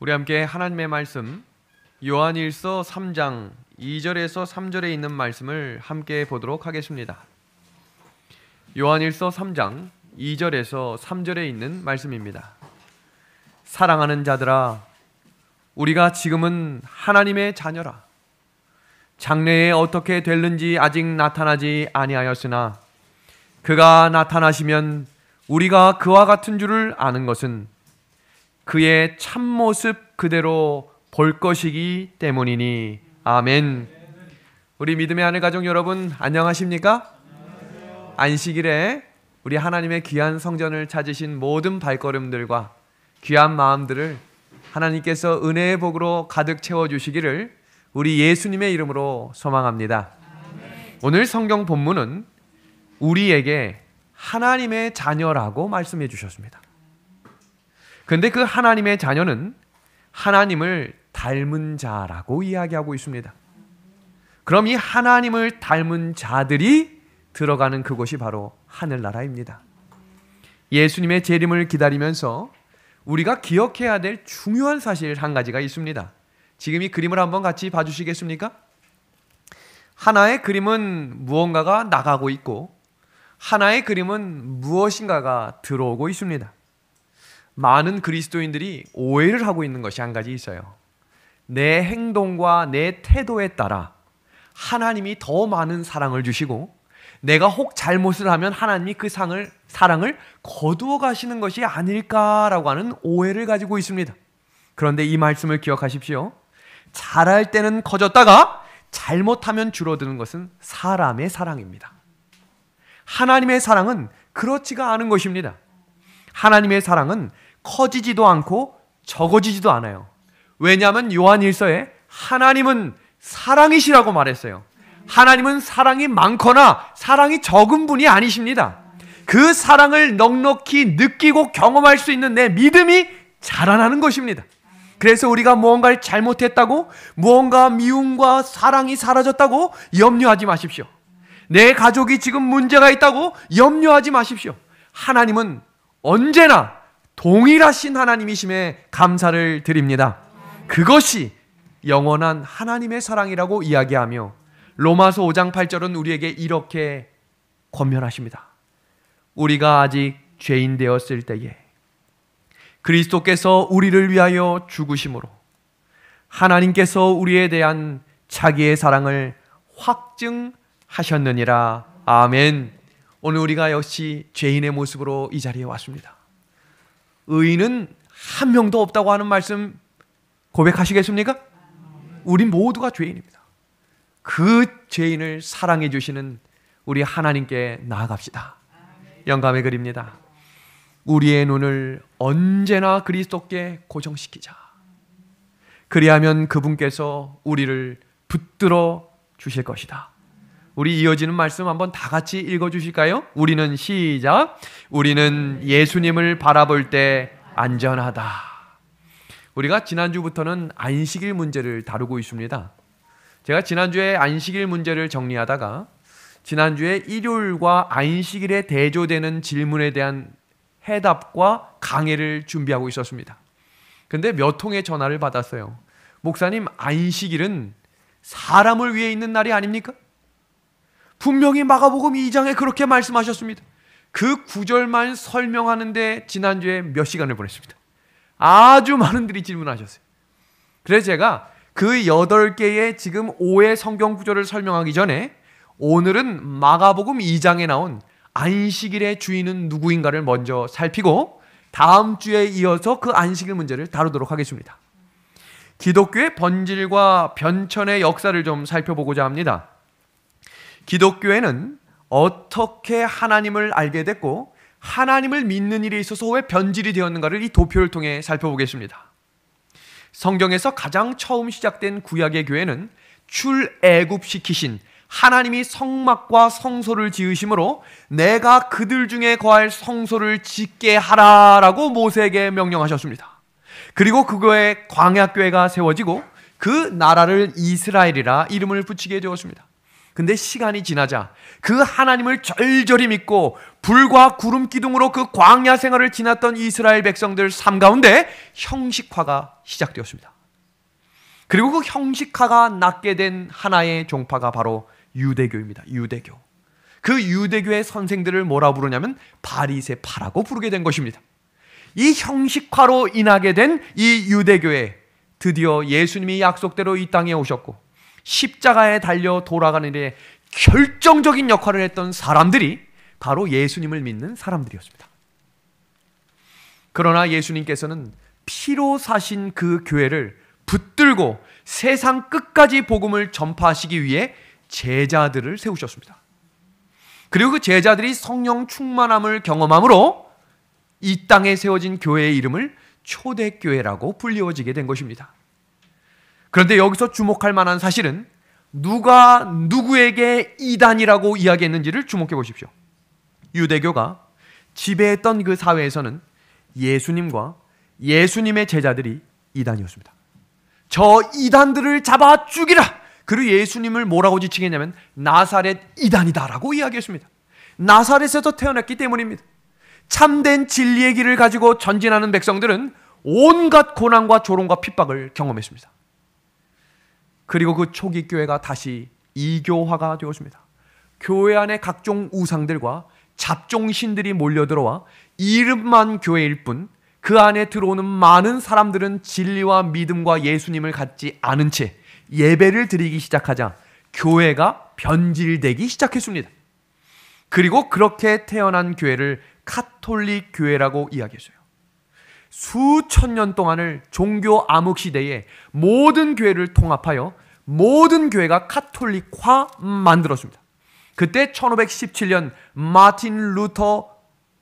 우리 함께 하나님의 말씀 요한일서 3장 2절에서 3절에 있는 말씀을 함께 보도록 하겠습니다. 요한일서 3장 2절에서 3절에 있는 말씀입니다. 사랑하는 자들아, 우리가 지금은 하나님의 자녀라. 장래에 어떻게 될는지 아직 나타나지 아니하였으나 그가 나타나시면 우리가 그와 같은 줄을 아는 것은 그의 참모습 그대로 볼 것이기 때문이니. 아멘. 우리 믿음의 하늘 가족 여러분, 안녕하십니까? 안녕하세요. 안식일에 우리 하나님의 귀한 성전을 찾으신 모든 발걸음들과 귀한 마음들을 하나님께서 은혜의 복으로 가득 채워주시기를 우리 예수님의 이름으로 소망합니다. 아멘. 오늘 성경 본문은 우리에게 하나님의 자녀라고 말씀해 주셨습니다. 그런데 그 하나님의 자녀는 하나님을 닮은 자라고 이야기하고 있습니다. 그럼 이 하나님을 닮은 자들이 들어가는 그곳이 바로 하늘나라입니다. 예수님의 재림을 기다리면서 우리가 기억해야 될 중요한 사실 한 가지가 있습니다. 지금 이 그림을 한번 같이 봐주시겠습니까? 하나의 그림은 무언가가 나가고 있고 하나의 그림은 무엇인가가 들어오고 있습니다. 많은 그리스도인들이 오해를 하고 있는 것이 한 가지 있어요. 내 행동과 내 태도에 따라 하나님이 더 많은 사랑을 주시고 내가 혹 잘못을 하면 하나님이 그 사랑을 거두어 가시는 것이 아닐까라고 하는 오해를 가지고 있습니다. 그런데 이 말씀을 기억하십시오. 잘할 때는 커졌다가 잘못하면 줄어드는 것은 사람의 사랑입니다. 하나님의 사랑은 그렇지가 않은 것입니다. 하나님의 사랑은 커지지도 않고 적어지지도 않아요. 왜냐하면 요한일서에 하나님은 사랑이시라고 말했어요. 하나님은 사랑이 많거나 사랑이 적은 분이 아니십니다. 그 사랑을 넉넉히 느끼고 경험할 수 있는 내 믿음이 자라나는 것입니다. 그래서 우리가 무언가를 잘못했다고, 무언가 미움과 사랑이 사라졌다고 염려하지 마십시오. 내 가족이 지금 문제가 있다고 염려하지 마십시오. 하나님은 언제나 동일하신 하나님이심에 감사를 드립니다. 그것이 영원한 하나님의 사랑이라고 이야기하며 로마서 5장 8절은 우리에게 이렇게 권면하십니다. 우리가 아직 죄인 되었을 때에 그리스도께서 우리를 위하여 죽으심으로 하나님께서 우리에 대한 자기의 사랑을 확증하셨느니라. 아멘. 오늘 우리가 역시 죄인의 모습으로 이 자리에 왔습니다. 의인은 한 명도 없다고 하는 말씀 고백하시겠습니까? 우리 모두가 죄인입니다. 그 죄인을 사랑해 주시는 우리 하나님께 나아갑시다. 영감의 글입니다. 우리의 눈을 언제나 그리스도께 고정시키자. 그리하면 그분께서 우리를 붙들어 주실 것이다. 우리 이어지는 말씀 한번 다 같이 읽어주실까요? 우리는 시작. 우리는 예수님을 바라볼 때 안전하다. 우리가 지난주부터는 안식일 문제를 다루고 있습니다. 제가 지난주에 안식일 문제를 정리하다가 지난주에 일요일과 안식일에 대조되는 질문에 대한 해답과 강해를 준비하고 있었습니다. 그런데 몇 통의 전화를 받았어요. 목사님, 안식일은 사람을 위해 있는 날이 아닙니까? 분명히 마가복음 2장에 그렇게 말씀하셨습니다. 그 구절만 설명하는데 지난주에 몇 시간을 보냈습니다. 아주 많은 분들이 질문하셨어요. 그래서 제가 그 8개의 지금 5의 성경 구절을 설명하기 전에 오늘은 마가복음 2장에 나온 안식일의 주인은 누구인가를 먼저 살피고 다음 주에 이어서 그 안식일 문제를 다루도록 하겠습니다. 기독교의 번질과 변천의 역사를 좀 살펴보고자 합니다. 기독교에는 어떻게 하나님을 알게 됐고 하나님을 믿는 일에 있어서 왜 변질이 되었는가를 이 도표를 통해 살펴보겠습니다. 성경에서 가장 처음 시작된 구약의 교회는 출애굽시키신 하나님이 성막과 성소를 지으심으로 내가 그들 중에 거할 성소를 짓게 하라라고 모세에게 명령하셨습니다. 그리고 그거에 광야교회가 세워지고 그 나라를 이스라엘이라 이름을 붙이게 되었습니다. 근데 시간이 지나자 그 하나님을 절절히 믿고 불과 구름 기둥으로 그 광야 생활을 지났던 이스라엘 백성들 삶 가운데 형식화가 시작되었습니다. 그리고 그 형식화가 낳게 된 하나의 종파가 바로 유대교입니다. 유대교. 그 유대교의 선생들을 뭐라 부르냐면 바리새파라고 부르게 된 것입니다. 이 형식화로 인하게 된 이 유대교에 드디어 예수님이 약속대로 이 땅에 오셨고 십자가에 달려 돌아가는 일에 결정적인 역할을 했던 사람들이 바로 예수님을 믿는 사람들이었습니다. 그러나 예수님께서는 피로 사신 그 교회를 붙들고 세상 끝까지 복음을 전파하시기 위해 제자들을 세우셨습니다. 그리고 그 제자들이 성령 충만함을 경험함으로 이 땅에 세워진 교회의 이름을 초대교회라고 불리워지게 된 것입니다. 그런데 여기서 주목할 만한 사실은 누가 누구에게 이단이라고 이야기했는지를 주목해 보십시오. 유대교가 지배했던 그 사회에서는 예수님과 예수님의 제자들이 이단이었습니다. 저 이단들을 잡아 죽이라! 그리고 예수님을 뭐라고 지칭했냐면 나사렛 이단이다라고 이야기했습니다. 나사렛에서 태어났기 때문입니다. 참된 진리의 길을 가지고 전진하는 백성들은 온갖 고난과 조롱과 핍박을 경험했습니다. 그리고 그 초기 교회가 다시 이교화가 되었습니다. 교회 안에 각종 우상들과 잡종신들이 몰려들어와 이름만 교회일 뿐 그 안에 들어오는 많은 사람들은 진리와 믿음과 예수님을 갖지 않은 채 예배를 드리기 시작하자 교회가 변질되기 시작했습니다. 그리고 그렇게 태어난 교회를 카톨릭 교회라고 이야기했어요. 수천 년 동안을 종교 암흑 시대에 모든 교회를 통합하여 모든 교회가 카톨릭화 만들었습니다. 그때 1517년 마틴 루터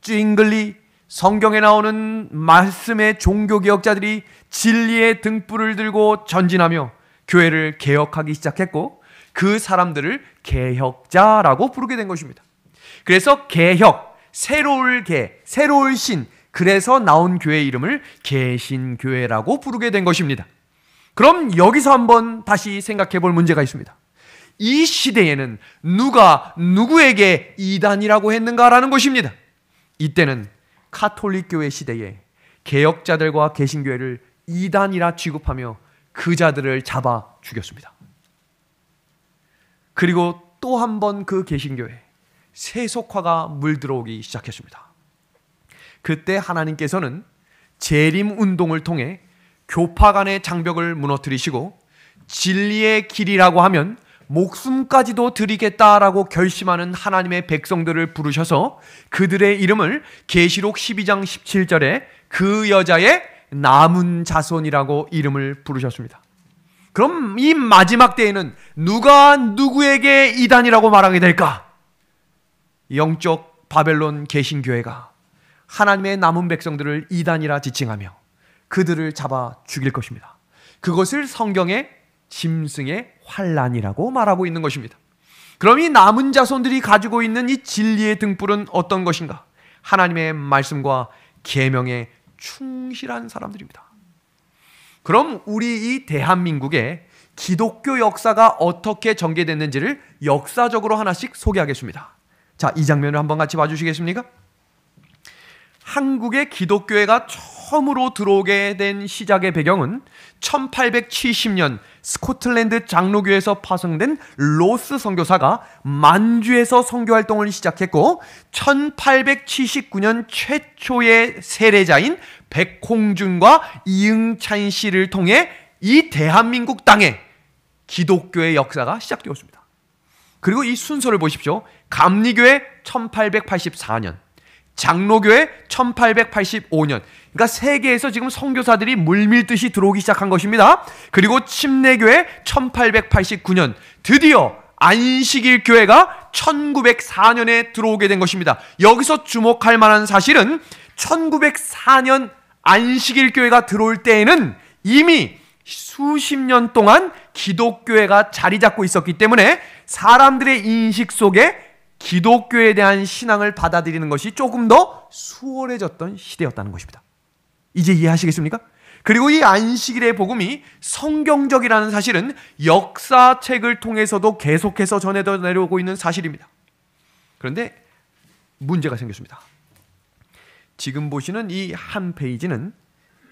징글리 성경에 나오는 말씀의 종교개혁자들이 진리의 등불을 들고 전진하며 교회를 개혁하기 시작했고 그 사람들을 개혁자라고 부르게 된 것입니다. 그래서 개혁, 새로울 개, 새로울 신, 그래서 나온 교회 이름을 개신교회라고 부르게 된 것입니다. 그럼 여기서 한번 다시 생각해 볼 문제가 있습니다. 이 시대에는 누가 누구에게 이단이라고 했는가라는 것입니다. 이때는 카톨릭 교회 시대에 개혁자들과 개신교회를 이단이라 취급하며 그 자들을 잡아 죽였습니다. 그리고 또 한 번 그 개신교회 세속화가 물들어오기 시작했습니다. 그때 하나님께서는 재림 운동을 통해 교파 간의 장벽을 무너뜨리시고 진리의 길이라고 하면 목숨까지도 드리겠다라고 결심하는 하나님의 백성들을 부르셔서 그들의 이름을 계시록 12장 17절에 그 여자의 남은 자손이라고 이름을 부르셨습니다. 그럼 이 마지막 때에는 누가 누구에게 이단이라고 말하게 될까? 영적 바벨론 개신교회가 하나님의 남은 백성들을 이단이라 지칭하며 그들을 잡아 죽일 것입니다. 그것을 성경의 짐승의 환란이라고 말하고 있는 것입니다. 그럼 이 남은 자손들이 가지고 있는 이 진리의 등불은 어떤 것인가? 하나님의 말씀과 계명에 충실한 사람들입니다. 그럼 우리 이 대한민국의 기독교 역사가 어떻게 전개됐는지를 역사적으로 하나씩 소개하겠습니다. 자, 이 장면을 한번 같이 봐주시겠습니까? 한국의 기독교회가 처음으로 들어오게 된 시작의 배경은 1870년 스코틀랜드 장로교에서 파송된 로스 선교사가 만주에서 선교활동을 시작했고 1879년 최초의 세례자인 백홍준과 이응찬 씨를 통해 이 대한민국 땅에 기독교의 역사가 시작되었습니다. 그리고 이 순서를 보십시오. 감리교회 1884년, 장로교회 1885년. 그러니까 세계에서 지금 선교사들이 물밀듯이 들어오기 시작한 것입니다. 그리고 침례교회 1889년, 드디어 안식일 교회가 1904년에 들어오게 된 것입니다. 여기서 주목할 만한 사실은 1904년 안식일 교회가 들어올 때에는 이미 수십 년 동안 기독교회가 자리 잡고 있었기 때문에 사람들의 인식 속에 기독교에 대한 신앙을 받아들이는 것이 조금 더 수월해졌던 시대였다는 것입니다. 이제 이해하시겠습니까? 그리고 이 안식일의 복음이 성경적이라는 사실은 역사책을 통해서도 계속해서 전해져 내려오고 있는 사실입니다. 그런데 문제가 생겼습니다. 지금 보시는 이 한 페이지는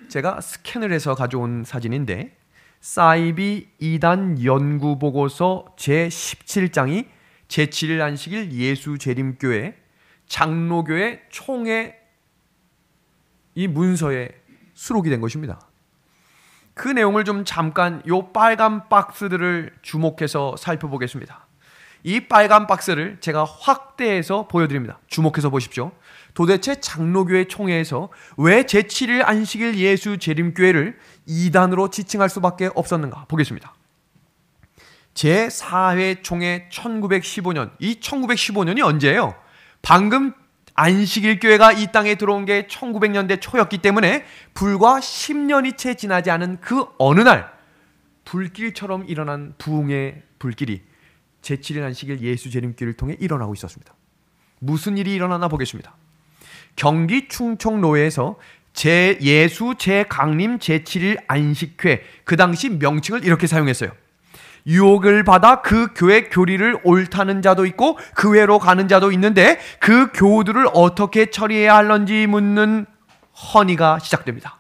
제가 스캔을 해서 가져온 사진인데, 사이비 2단 연구보고서 제17장이 제7일 안식일 예수재림교회 장로교회 총회 이 문서에 수록이 된 것입니다. 그 내용을 좀 잠깐 요 빨간 박스들을 주목해서 살펴보겠습니다. 이 빨간 박스를 제가 확대해서 보여드립니다. 주목해서 보십시오. 도대체 장로교회 총회에서 왜 제7일 안식일 예수 재림교회를 2단으로 지칭할 수밖에 없었는가 보겠습니다. 제4회 총회 1915년, 이 1915년이 언제예요? 방금 안식일 교회가 이 땅에 들어온 게 1900년대 초였기 때문에 불과 10년이 채 지나지 않은 그 어느 날 불길처럼 일어난 부흥의 불길이 제7일 안식일 예수 재림교회를 통해 일어나고 있었습니다. 무슨 일이 일어나나 보겠습니다. 경기 충청로에서 예수 재강림 제7일 안식회, 그 당시 명칭을 이렇게 사용했어요. 유혹을 받아 그 교회 교리를 옳다는 자도 있고 그 외로 가는 자도 있는데 그 교우들을 어떻게 처리해야 할런지 묻는 헌의가 시작됩니다.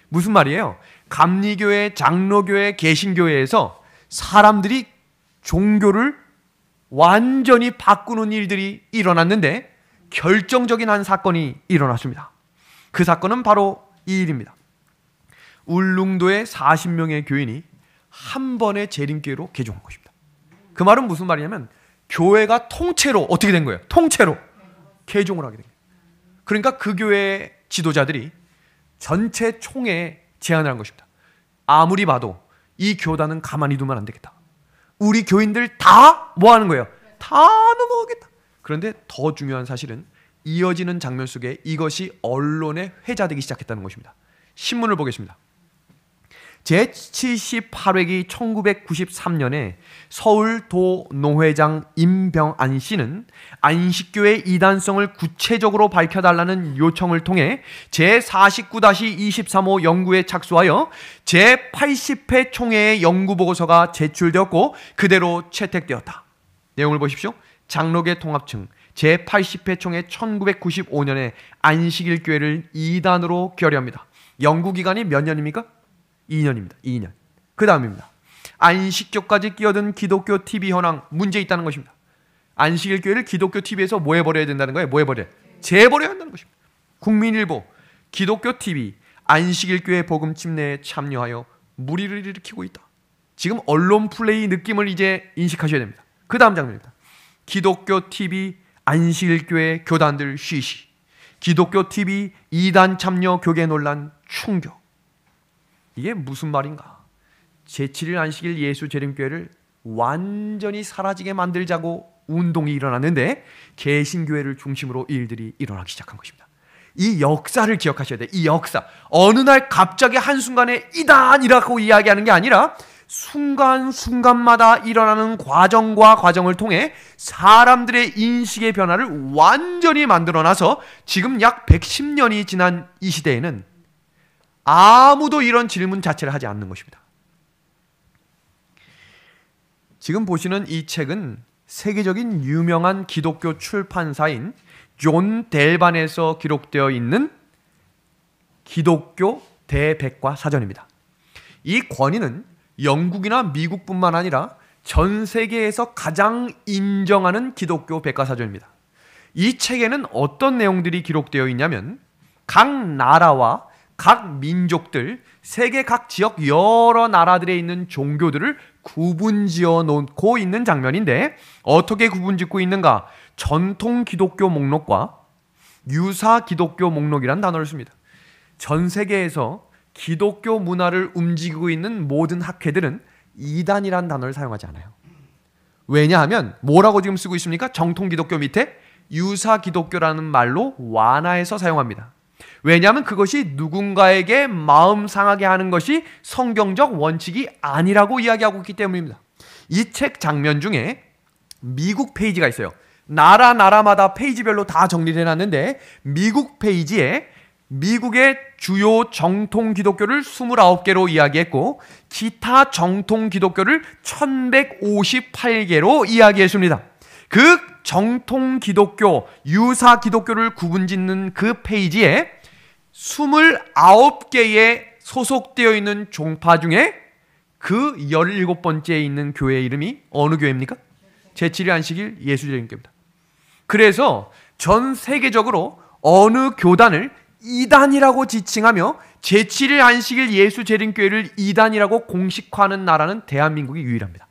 무슨 말이에요? 감리교회, 장로교회, 개신교회에서 사람들이 종교를 완전히 바꾸는 일들이 일어났는데 결정적인 한 사건이 일어났습니다. 그 사건은 바로 이 일입니다. 울릉도의 40명의 교인이 한 번에 재림교회로 개종한 것입니다. 그 말은 무슨 말이냐면 교회가 통째로 어떻게 된 거예요? 통째로 개종을 하게 된 거예요. 그러니까 그 교회 지도자들이 전체 총회에 제안을 한 것입니다. 아무리 봐도 이 교단은 가만히 두면 안 되겠다. 우리 교인들 다 뭐 하는 거예요? 다 넘어가겠다. 그런데 더 중요한 사실은 이어지는 장면 속에 이것이 언론에 회자되기 시작했다는 것입니다. 신문을 보겠습니다. 제78회기 1993년에 서울도 노회장 임병안 씨는 안식교의 이단성을 구체적으로 밝혀달라는 요청을 통해 제49-23호 연구에 착수하여 제80회 총회의 연구보고서가 제출되었고 그대로 채택되었다. 내용을 보십시오. 장로계 통합층 제80회 총회 1995년에 안식일 교회를 2단으로 결의합니다. 연구기간이 몇 년입니까? 2년입니다. 2년. 그 다음입니다. 안식교까지 끼어든 기독교 TV 현황 문제 있다는 것입니다. 안식일 교회를 기독교 TV에서 뭐 해버려야 된다는 거예요? 뭐 해버려야? 재버려야 한다는 것입니다. 국민일보, 기독교 TV, 안식일 교회 복음 침례에 참여하여 무리를 일으키고 있다. 지금 언론 플레이 느낌을 이제 인식하셔야 됩니다. 그 다음 장면입니다. 기독교 TV, 안식일 교회 교단들 쉬쉬. 기독교 TV 2단 참여 교계 논란 충격. 이게 무슨 말인가? 제7일 안식일 예수 재림교회를 완전히 사라지게 만들자고 운동이 일어났는데 개신교회를 중심으로 일들이 일어나기 시작한 것입니다. 이 역사를 기억하셔야 돼요. 이 역사. 어느 날 갑자기 한순간에 이단이라고 이야기하는 게 아니라 순간순간마다 일어나는 과정과 과정을 통해 사람들의 인식의 변화를 완전히 만들어놔서 지금 약 110년이 지난 이 시대에는 아무도 이런 질문 자체를 하지 않는 것입니다. 지금 보시는 이 책은 세계적인 유명한 기독교 출판사인 존 델반에서 기록되어 있는 기독교 대백과 사전입니다. 이 권위는 영국이나 미국뿐만 아니라 전 세계에서 가장 인정하는 기독교 백과사전입니다. 이 책에는 어떤 내용들이 기록되어 있냐면 각 나라와 각 민족들, 세계 각 지역 여러 나라들에 있는 종교들을 구분지어 놓고 있는 장면인데 어떻게 구분짓고 있는가? 전통 기독교 목록과 유사 기독교 목록이란 단어를 씁니다. 전 세계에서 기독교 문화를 움직이고 있는 모든 학회들은 이단이란 단어를 사용하지 않아요. 왜냐하면 뭐라고 지금 쓰고 있습니까? 정통 기독교 밑에 유사 기독교라는 말로 완화해서 사용합니다. 왜냐하면 그것이 누군가에게 마음 상하게 하는 것이 성경적 원칙이 아니라고 이야기하고 있기 때문입니다. 이 책 장면 중에 미국 페이지가 있어요. 나라마다 페이지별로 다 정리를 해놨는데 미국 페이지에 미국의 주요 정통 기독교를 29개로 이야기했고 기타 정통 기독교를 1158개로 이야기했습니다. 그 정통 기독교, 유사 기독교를 구분짓는 그 페이지에 29개의 소속되어 있는 종파 중에 그 17번째에 있는 교회 이름이 어느 교회입니까? 제7일 안식일 예수재림교회입니다. 그래서 전 세계적으로 어느 교단을 이단이라고 지칭하며 제7일 안식일 예수재림교회를 이단이라고 공식화하는 나라는 대한민국이 유일합니다.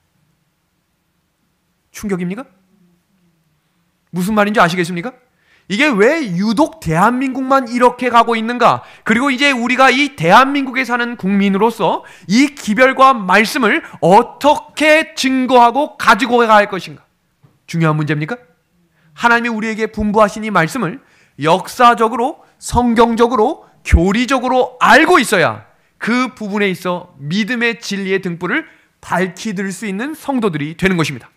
충격입니까? 무슨 말인지 아시겠습니까? 이게 왜 유독 대한민국만 이렇게 가고 있는가? 그리고 이제 우리가 이 대한민국에 사는 국민으로서 이 기별과 말씀을 어떻게 증거하고 가지고 가야 할 것인가? 중요한 문제입니까? 하나님이 우리에게 분부하신 이 말씀을 역사적으로, 성경적으로, 교리적으로 알고 있어야 그 부분에 있어 믿음의 진리의 등불을 밝히 들 수 있는 성도들이 되는 것입니다.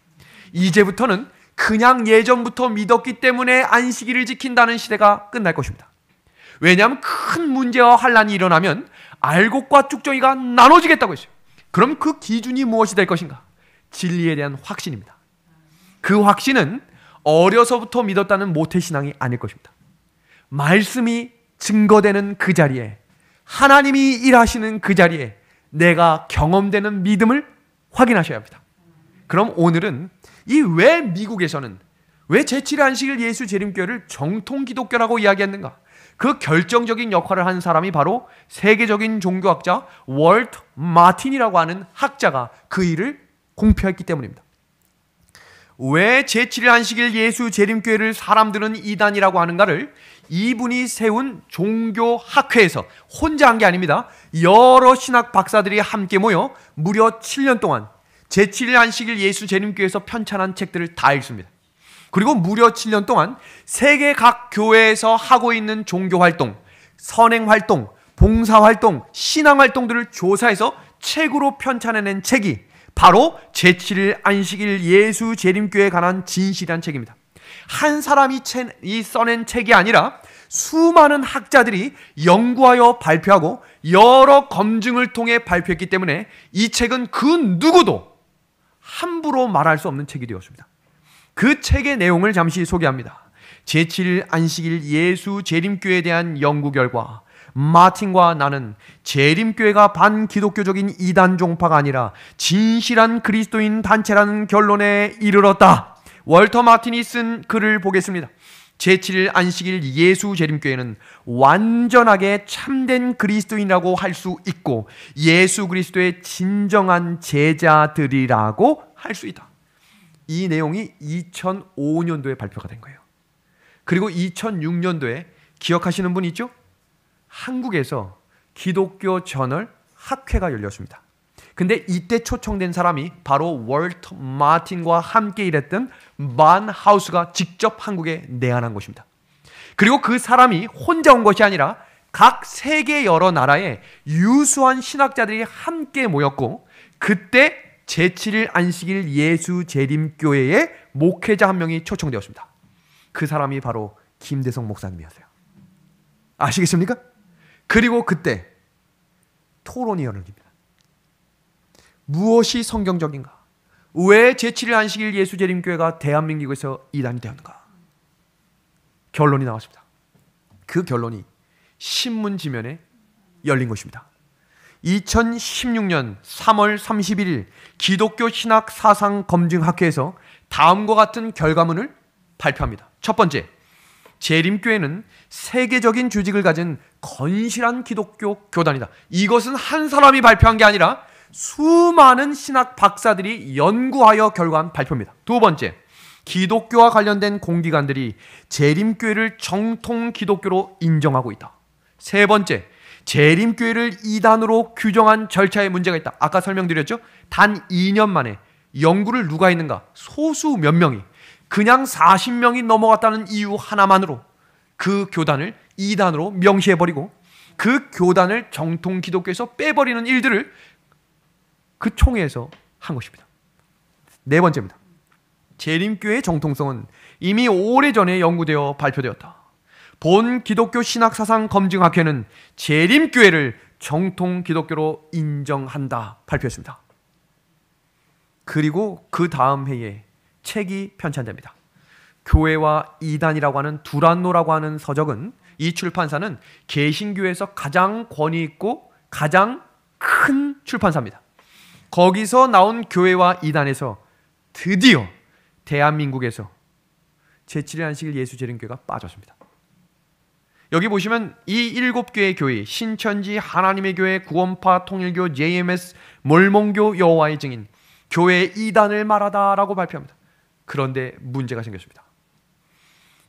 이제부터는 그냥 예전부터 믿었기 때문에 안식일을 지킨다는 시대가 끝날 것입니다. 왜냐하면 큰 문제와 환란이 일어나면 알곡과 쭉정이가 나눠지겠다고 했어요. 그럼 그 기준이 무엇이 될 것인가? 진리에 대한 확신입니다. 그 확신은 어려서부터 믿었다는 모태신앙이 아닐 것입니다. 말씀이 증거되는 그 자리에, 하나님이 일하시는 그 자리에 내가 경험되는 믿음을 확인하셔야 합니다. 그럼 오늘은 이 왜 미국에서는 왜 제7일 안식일 예수 재림교회를 정통 기독교라고 이야기했는가? 그 결정적인 역할을 한 사람이 바로 세계적인 종교학자 월트 마틴이라고 하는 학자가 그 일을 공표했기 때문입니다. 왜 제7일 안식일 예수 재림교회를 사람들은 이단이라고 하는가를 이분이 세운 종교학회에서 혼자 한 게 아닙니다. 여러 신학 박사들이 함께 모여 무려 7년 동안 제7일 안식일 예수 재림교회에서 편찬한 책들을 다 읽습니다. 그리고 무려 7년 동안 세계 각 교회에서 하고 있는 종교활동, 선행활동, 봉사활동, 신앙활동들을 조사해서 책으로 편찬해낸 책이 바로 제7일 안식일 예수 재림교회에 관한 진실한 책입니다. 한 사람이 써낸 책이 아니라 수많은 학자들이 연구하여 발표하고 여러 검증을 통해 발표했기 때문에 이 책은 그 누구도 함부로 말할 수 없는 책이 되었습니다. 그 책의 내용을 잠시 소개합니다. 제7일 안식일 예수 재림교회에 대한 연구 결과 마틴과 나는 재림교회가 반기독교적인 이단 종파가 아니라 진실한 그리스도인 단체라는 결론에 이르렀다. 월터 마틴이 쓴 글을 보겠습니다. 제7일 안식일 예수 재림교회는 완전하게 참된 그리스도인이라고 할 수 있고 예수 그리스도의 진정한 제자들이라고 할 수 있다. 이 내용이 2005년도에 발표가 된 거예요. 그리고 2006년도에 기억하시는 분 있죠? 한국에서 기독교 저널 학회가 열렸습니다. 근데 이때 초청된 사람이 바로 월트 마틴과 함께 일했던 반 하우스가 직접 한국에 내한한 것입니다. 그리고 그 사람이 혼자 온 것이 아니라 각 세계 여러 나라의 유수한 신학자들이 함께 모였고 그때 제7일 안식일 예수 재림교회의 목회자 한 명이 초청되었습니다. 그 사람이 바로 김대성 목사님이었어요. 아시겠습니까? 그리고 그때 토론이 열립니다. 무엇이 성경적인가? 왜 제7일 안식일 예수 재림교회가 대한민국에서 이단이 되었는가? 결론이 나왔습니다. 그 결론이 신문 지면에 열린 것입니다. 2016년 3월 31일 기독교 신학 사상 검증학회에서 다음과 같은 결과문을 발표합니다. 첫 번째, 재림교회는 세계적인 조직을 가진 건실한 기독교 교단이다. 이것은 한 사람이 발표한 게 아니라 수많은 신학 박사들이 연구하여 결과한 발표입니다. 두 번째, 기독교와 관련된 공기관들이 재림교회를 정통 기독교로 인정하고 있다. 세 번째, 재림교회를 이단으로 규정한 절차에 문제가 있다. 아까 설명드렸죠? 단 2년 만에 연구를 누가 했는가? 소수 몇 명이, 그냥 40명이 넘어갔다는 이유 하나만으로 그 교단을 이단으로 명시해버리고 그 교단을 정통 기독교에서 빼버리는 일들을 그 총회에서 한 것입니다. 네 번째입니다. 재림교회의 정통성은 이미 오래전에 연구되어 발표되었다. 본 기독교 신학사상 검증학회는 재림교회를 정통 기독교로 인정한다 발표했습니다. 그리고 그 다음 해에 책이 편찬됩니다. 교회와 이단이라고 하는 두란노라고 하는 서적은 이 출판사는 개신교에서 가장 권위 있고 가장 큰 출판사입니다. 거기서 나온 교회와 이단에서 드디어 대한민국에서 제7일 안식일 예수재림교회가 빠졌습니다. 여기 보시면 이 7개의 교회, 신천지, 하나님의 교회, 구원파, 통일교, JMS, 몰몬교, 여호와의 증인, 교회 이단을 말하다라고 발표합니다. 그런데 문제가 생겼습니다.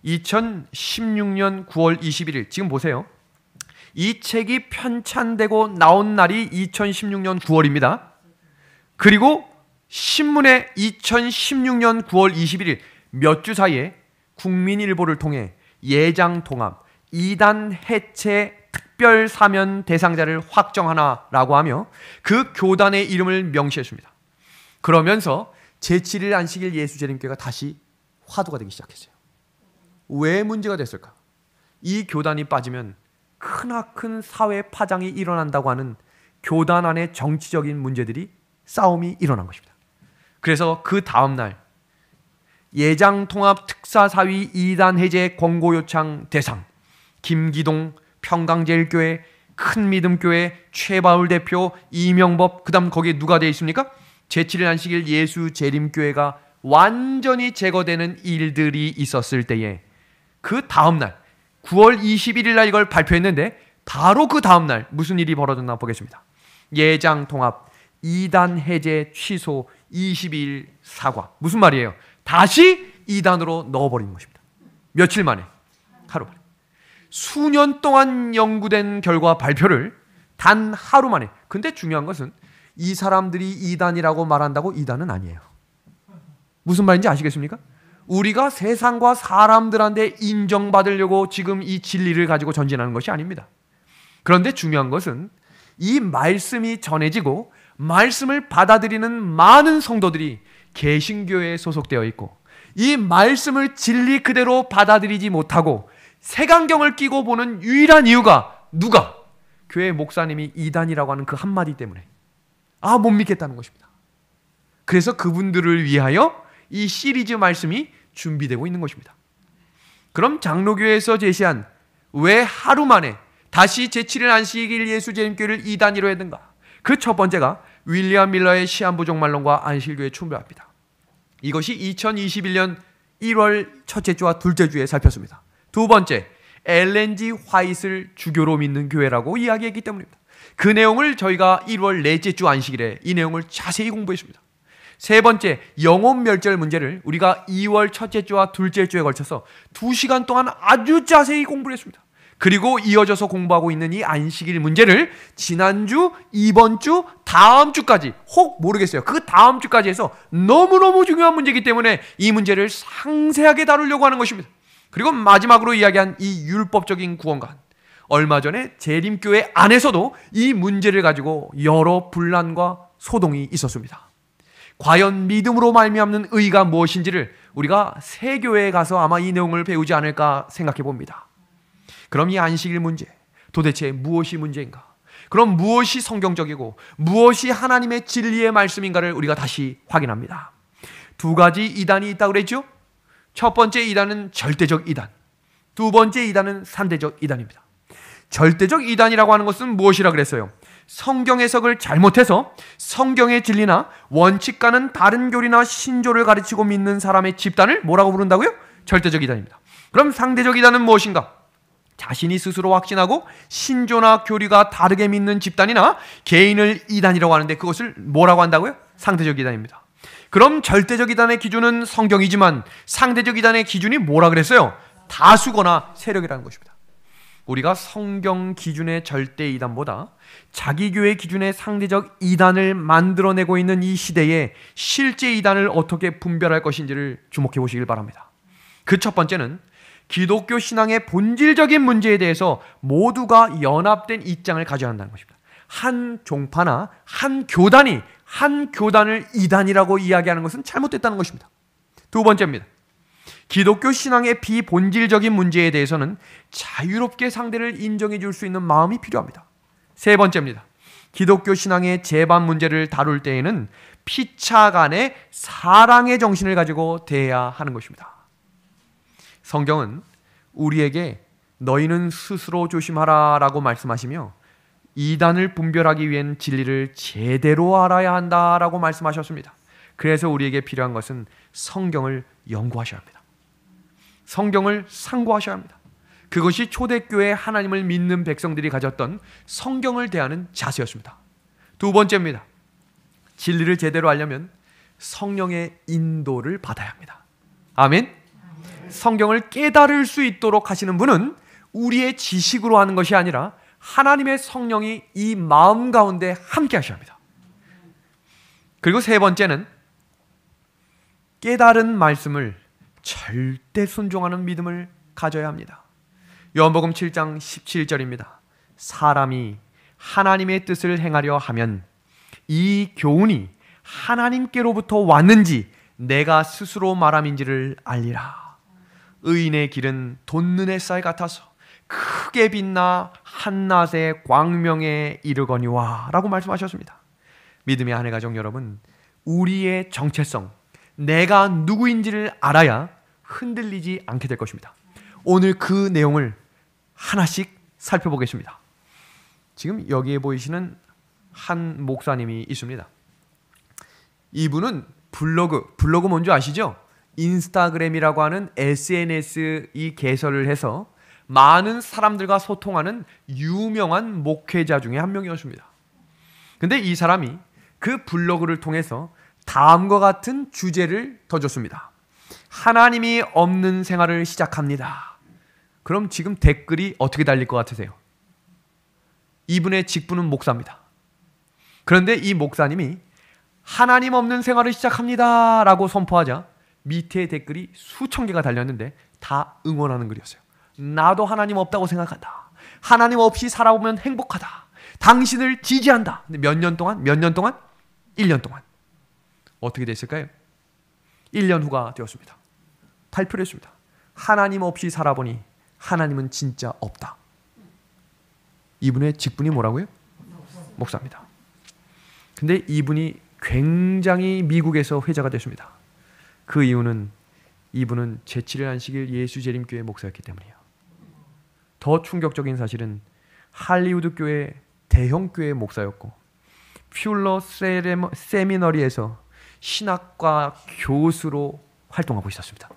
2016년 9월 21일, 지금 보세요. 이 책이 편찬되고 나온 날이 2016년 9월입니다. 그리고 신문에 2016년 9월 21일 몇 주 사이에 국민일보를 통해 예장통합, 이단 해체 특별 사면 대상자를 확정하나라고 하며 그 교단의 이름을 명시했습니다. 그러면서 제7일 안식일 예수재림교회가 다시 화두가 되기 시작했어요. 왜 문제가 됐을까? 이 교단이 빠지면 크나큰 사회 파장이 일어난다고 하는 교단 안의 정치적인 문제들이 싸움이 일어난 것입니다. 그래서 그 다음날 예장통합 특사사위 이단 해제 권고 요청 대상 김기동 평강제일교회 큰믿음교회 최바울 대표 이명법, 그 다음 거기에 누가 되어 있습니까? 제7일 안식일 예수재림교회가 완전히 제거되는 일들이 있었을 때에 그 다음날 9월 21일 날 이걸 발표했는데 바로 그 다음날 무슨 일이 벌어졌나 보겠습니다. 예장통합 이단 해제 취소 22일 사과. 무슨 말이에요? 다시 이단으로 넣어버리는 것입니다. 며칠 만에, 하루 만에. 수년 동안 연구된 결과 발표를 단 하루 만에. 근데 중요한 것은 이 사람들이 이단이라고 말한다고 이단은 아니에요. 무슨 말인지 아시겠습니까? 우리가 세상과 사람들한테 인정받으려고 지금 이 진리를 가지고 전진하는 것이 아닙니다. 그런데 중요한 것은 이 말씀이 전해지고 말씀을 받아들이는 많은 성도들이 개신교회에 소속되어 있고 이 말씀을 진리 그대로 받아들이지 못하고 색안경을 끼고 보는 유일한 이유가 누가? 교회 목사님이 이단이라고 하는 그 한마디 때문에 못 믿겠다는 것입니다. 그래서 그분들을 위하여 이 시리즈 말씀이 준비되고 있는 것입니다. 그럼 장로교회에서 제시한 왜 하루 만에 다시 제7일 안식일 예수재림교회를 이단위로 했는가? 그 첫 번째가 윌리엄 밀러의 시한부족말론과 안식일교회 충돌합니다. 이것이 2021년 1월 첫째 주와 둘째 주에 살폈습니다. 두 번째, 엘렌지 화이트를 주교로 믿는 교회라고 이야기했기 때문입니다. 그 내용을 저희가 1월 넷째 주 안식일에 이 내용을 자세히 공부했습니다. 세 번째, 영혼 멸절 문제를 우리가 2월 첫째 주와 둘째 주에 걸쳐서 2시간 동안 아주 자세히 공부를 했습니다. 그리고 이어져서 공부하고 있는 이 안식일 문제를 지난주, 이번 주, 다음 주까지 혹 모르겠어요. 그 다음 주까지 해서 너무너무 중요한 문제이기 때문에 이 문제를 상세하게 다루려고 하는 것입니다. 그리고 마지막으로 이야기한 이 율법적인 구원관. 얼마 전에 재림교회 안에서도 이 문제를 가지고 여러 분란과 소동이 있었습니다. 과연 믿음으로 말미암는 의가 무엇인지를 우리가 새 교회에 가서 아마 이 내용을 배우지 않을까 생각해 봅니다. 그럼 이 안식일 문제, 도대체 무엇이 문제인가? 그럼 무엇이 성경적이고 무엇이 하나님의 진리의 말씀인가를 우리가 다시 확인합니다. 두 가지 이단이 있다고 그랬죠? 첫 번째 이단은 절대적 이단, 두 번째 이단은 상대적 이단입니다. 절대적 이단이라고 하는 것은 무엇이라 그랬어요? 성경 해석을 잘못해서 성경의 진리나 원칙과는 다른 교리나 신조를 가르치고 믿는 사람의 집단을 뭐라고 부른다고요? 절대적 이단입니다. 그럼 상대적 이단은 무엇인가? 자신이 스스로 확신하고 신조나 교리가 다르게 믿는 집단이나 개인을 이단이라고 하는데 그것을 뭐라고 한다고요? 상대적 이단입니다. 그럼 절대적 이단의 기준은 성경이지만 상대적 이단의 기준이 뭐라 그랬어요? 다수거나 세력이라는 것입니다. 우리가 성경 기준의 절대 이단보다 자기 교회 기준의 상대적 이단을 만들어내고 있는 이 시대에 실제 이단을 어떻게 분별할 것인지를 주목해 보시길 바랍니다. 그 첫 번째는 기독교 신앙의 본질적인 문제에 대해서 모두가 연합된 입장을 가져야 한다는 것입니다. 한 종파나 한 교단이 한 교단을 이단이라고 이야기하는 것은 잘못됐다는 것입니다. 두 번째입니다. 기독교 신앙의 비본질적인 문제에 대해서는 자유롭게 상대를 인정해 줄 수 있는 마음이 필요합니다. 세 번째입니다. 기독교 신앙의 재반 문제를 다룰 때에는 피차 간의 사랑의 정신을 가지고 대해야 하는 것입니다. 성경은 우리에게 너희는 스스로 조심하라 라고 말씀하시며 이단을 분별하기 위한 진리를 제대로 알아야 한다라고 말씀하셨습니다. 그래서 우리에게 필요한 것은 성경을 연구하셔야 합니다. 성경을 상고하셔야 합니다. 그것이 초대교회 하나님을 믿는 백성들이 가졌던 성경을 대하는 자세였습니다. 두 번째입니다. 진리를 제대로 알려면 성령의 인도를 받아야 합니다. 아멘. 성경을 깨달을 수 있도록 하시는 분은 우리의 지식으로 하는 것이 아니라 하나님의 성령이 이 마음 가운데 함께 하셔야 합니다. 그리고 세 번째는 깨달은 말씀을 절대 순종하는 믿음을 가져야 합니다. 요한복음 7장 17절입니다. 사람이 하나님의 뜻을 행하려 하면 이 교훈이 하나님께로부터 왔는지 내가 스스로 말함인지를 알리라. 의인의 길은 돋는 햇살 같아서 크게 빛나 한낮의 광명에 이르거니와 라고 말씀하셨습니다. 믿음의 아내 가족 여러분, 우리의 정체성, 내가 누구인지를 알아야 흔들리지 않게 될 것입니다. 오늘 그 내용을 하나씩 살펴보겠습니다. 지금 여기에 보이시는 한 목사님이 있습니다. 이분은 블로그 뭔지 아시죠? 인스타그램이라고 하는 SNS 이 개설을 해서 많은 사람들과 소통하는 유명한 목회자 중에 한 명이었습니다. 근데 이 사람이 그 블로그를 통해서 다음과 같은 주제를 더 줬습니다. 하나님이 없는 생활을 시작합니다. 그럼 지금 댓글이 어떻게 달릴 것 같으세요? 이분의 직분은 목사입니다. 그런데 이 목사님이 하나님 없는 생활을 시작합니다 라고 선포하자 밑에 댓글이 수천 개가 달렸는데 다 응원하는 글이었어요. 나도 하나님 없다고 생각한다. 하나님 없이 살아보면 행복하다. 당신을 지지한다. 근데 몇 년 동안? 1년 동안. 어떻게 됐을까요? 1년 후가 되었습니다. 발표를 했습니다. 하나님 없이 살아보니 하나님은 진짜 없다. 이분의 직분이 뭐라고요? 목사입니다. 근데 이분이 굉장히 미국에서 회자가 됐습니다. 그 이유는 이분은 제7일 안식일 예수재림교회 목사였기 때문이에요. 더 충격적인 사실은 할리우드 교회 대형 교회 목사였고 퓨러 세미너리에서 신학과 교수로 활동하고 있었습니다.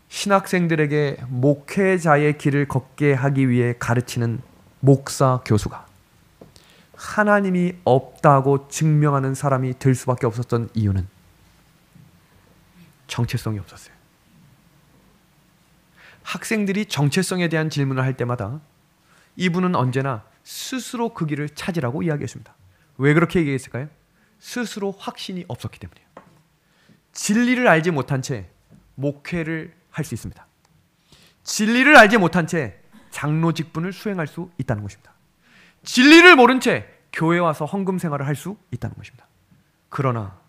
신학생들에게 목회자의 길을 걷게 하기 위해 가르치는 목사 교수가 하나님이 없다고 증명하는 사람이 될 수밖에 없었던 이유는 정체성이 없었어요. 학생들이 정체성에 대한 질문을 할 때마다 이분은 언제나 스스로 그 길을 찾으라고 이야기했습니다. 왜 그렇게 얘기했을까요? 스스로 확신이 없었기 때문이에요. 진리를 알지 못한 채 목회를 할 수 있습니다. 진리를 알지 못한 채 장로 직분을 수행할 수 있다는 것입니다. 진리를 모른 채 교회 와서 헌금 생활을 할 수 있다는 것입니다. 그러나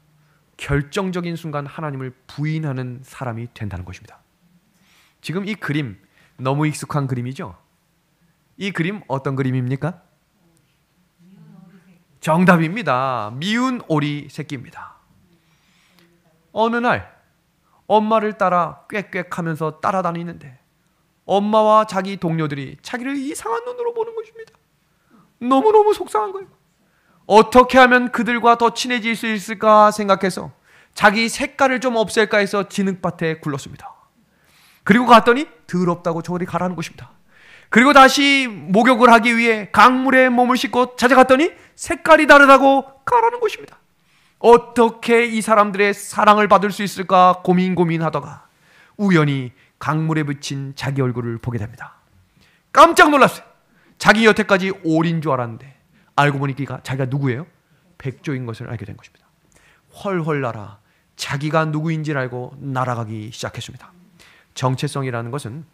결정적인 순간 하나님을 부인하는 사람이 된다는 것입니다. 지금 이 그림 너무 익숙한 그림이죠? 이 그림 어떤 그림입니까? 정답입니다. 미운 오리 새끼입니다. 어느 날 엄마를 따라 꽥꽥하면서 따라다니는데 엄마와 자기 동료들이 자기를 이상한 눈으로 보는 것입니다. 너무너무 속상한 거예요. 어떻게 하면 그들과 더 친해질 수 있을까 생각해서 자기 색깔을 좀 없앨까 해서 진흙밭에 굴렀습니다. 그리고 갔더니 더럽다고 저리 가라는 것입니다. 그리고 다시 목욕을 하기 위해 강물에 몸을 씻고 찾아갔더니 색깔이 다르다고 가라는 것입니다. 어떻게 이 사람들의 사랑을 받을 수 있을까 고민하다가 우연히 강물에 비친 자기 얼굴을 보게 됩니다. 깜짝 놀랐어요. 자기 여태까지 오리인 줄 알았는데 알고 보니 자기가 누구예요? 백조인 것을 알게 된 것입니다. 헐헐 날아 자기가 누구인지를 알고 날아가기 시작했습니다. 정체성이라는 것은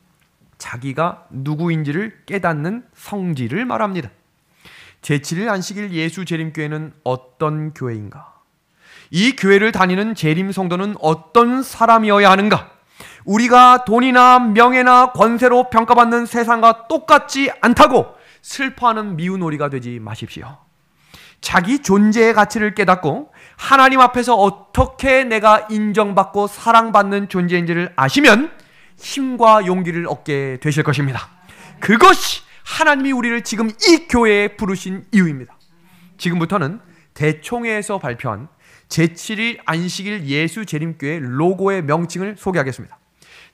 자기가 누구인지를 깨닫는 성질을 말합니다. 제7일 안식일 예수 재림교회는 어떤 교회인가? 이 교회를 다니는 재림 성도는 어떤 사람이어야 하는가? 우리가 돈이나 명예나 권세로 평가받는 세상과 똑같지 않다고 슬퍼하는 미운 오리가 되지 마십시오. 자기 존재의 가치를 깨닫고 하나님 앞에서 어떻게 내가 인정받고 사랑받는 존재인지를 아시면 힘과 용기를 얻게 되실 것입니다. 그것이 하나님이 우리를 지금 이 교회에 부르신 이유입니다. 지금부터는 대총회에서 발표한 제7일 안식일 예수재림교회 로고의 명칭을 소개하겠습니다.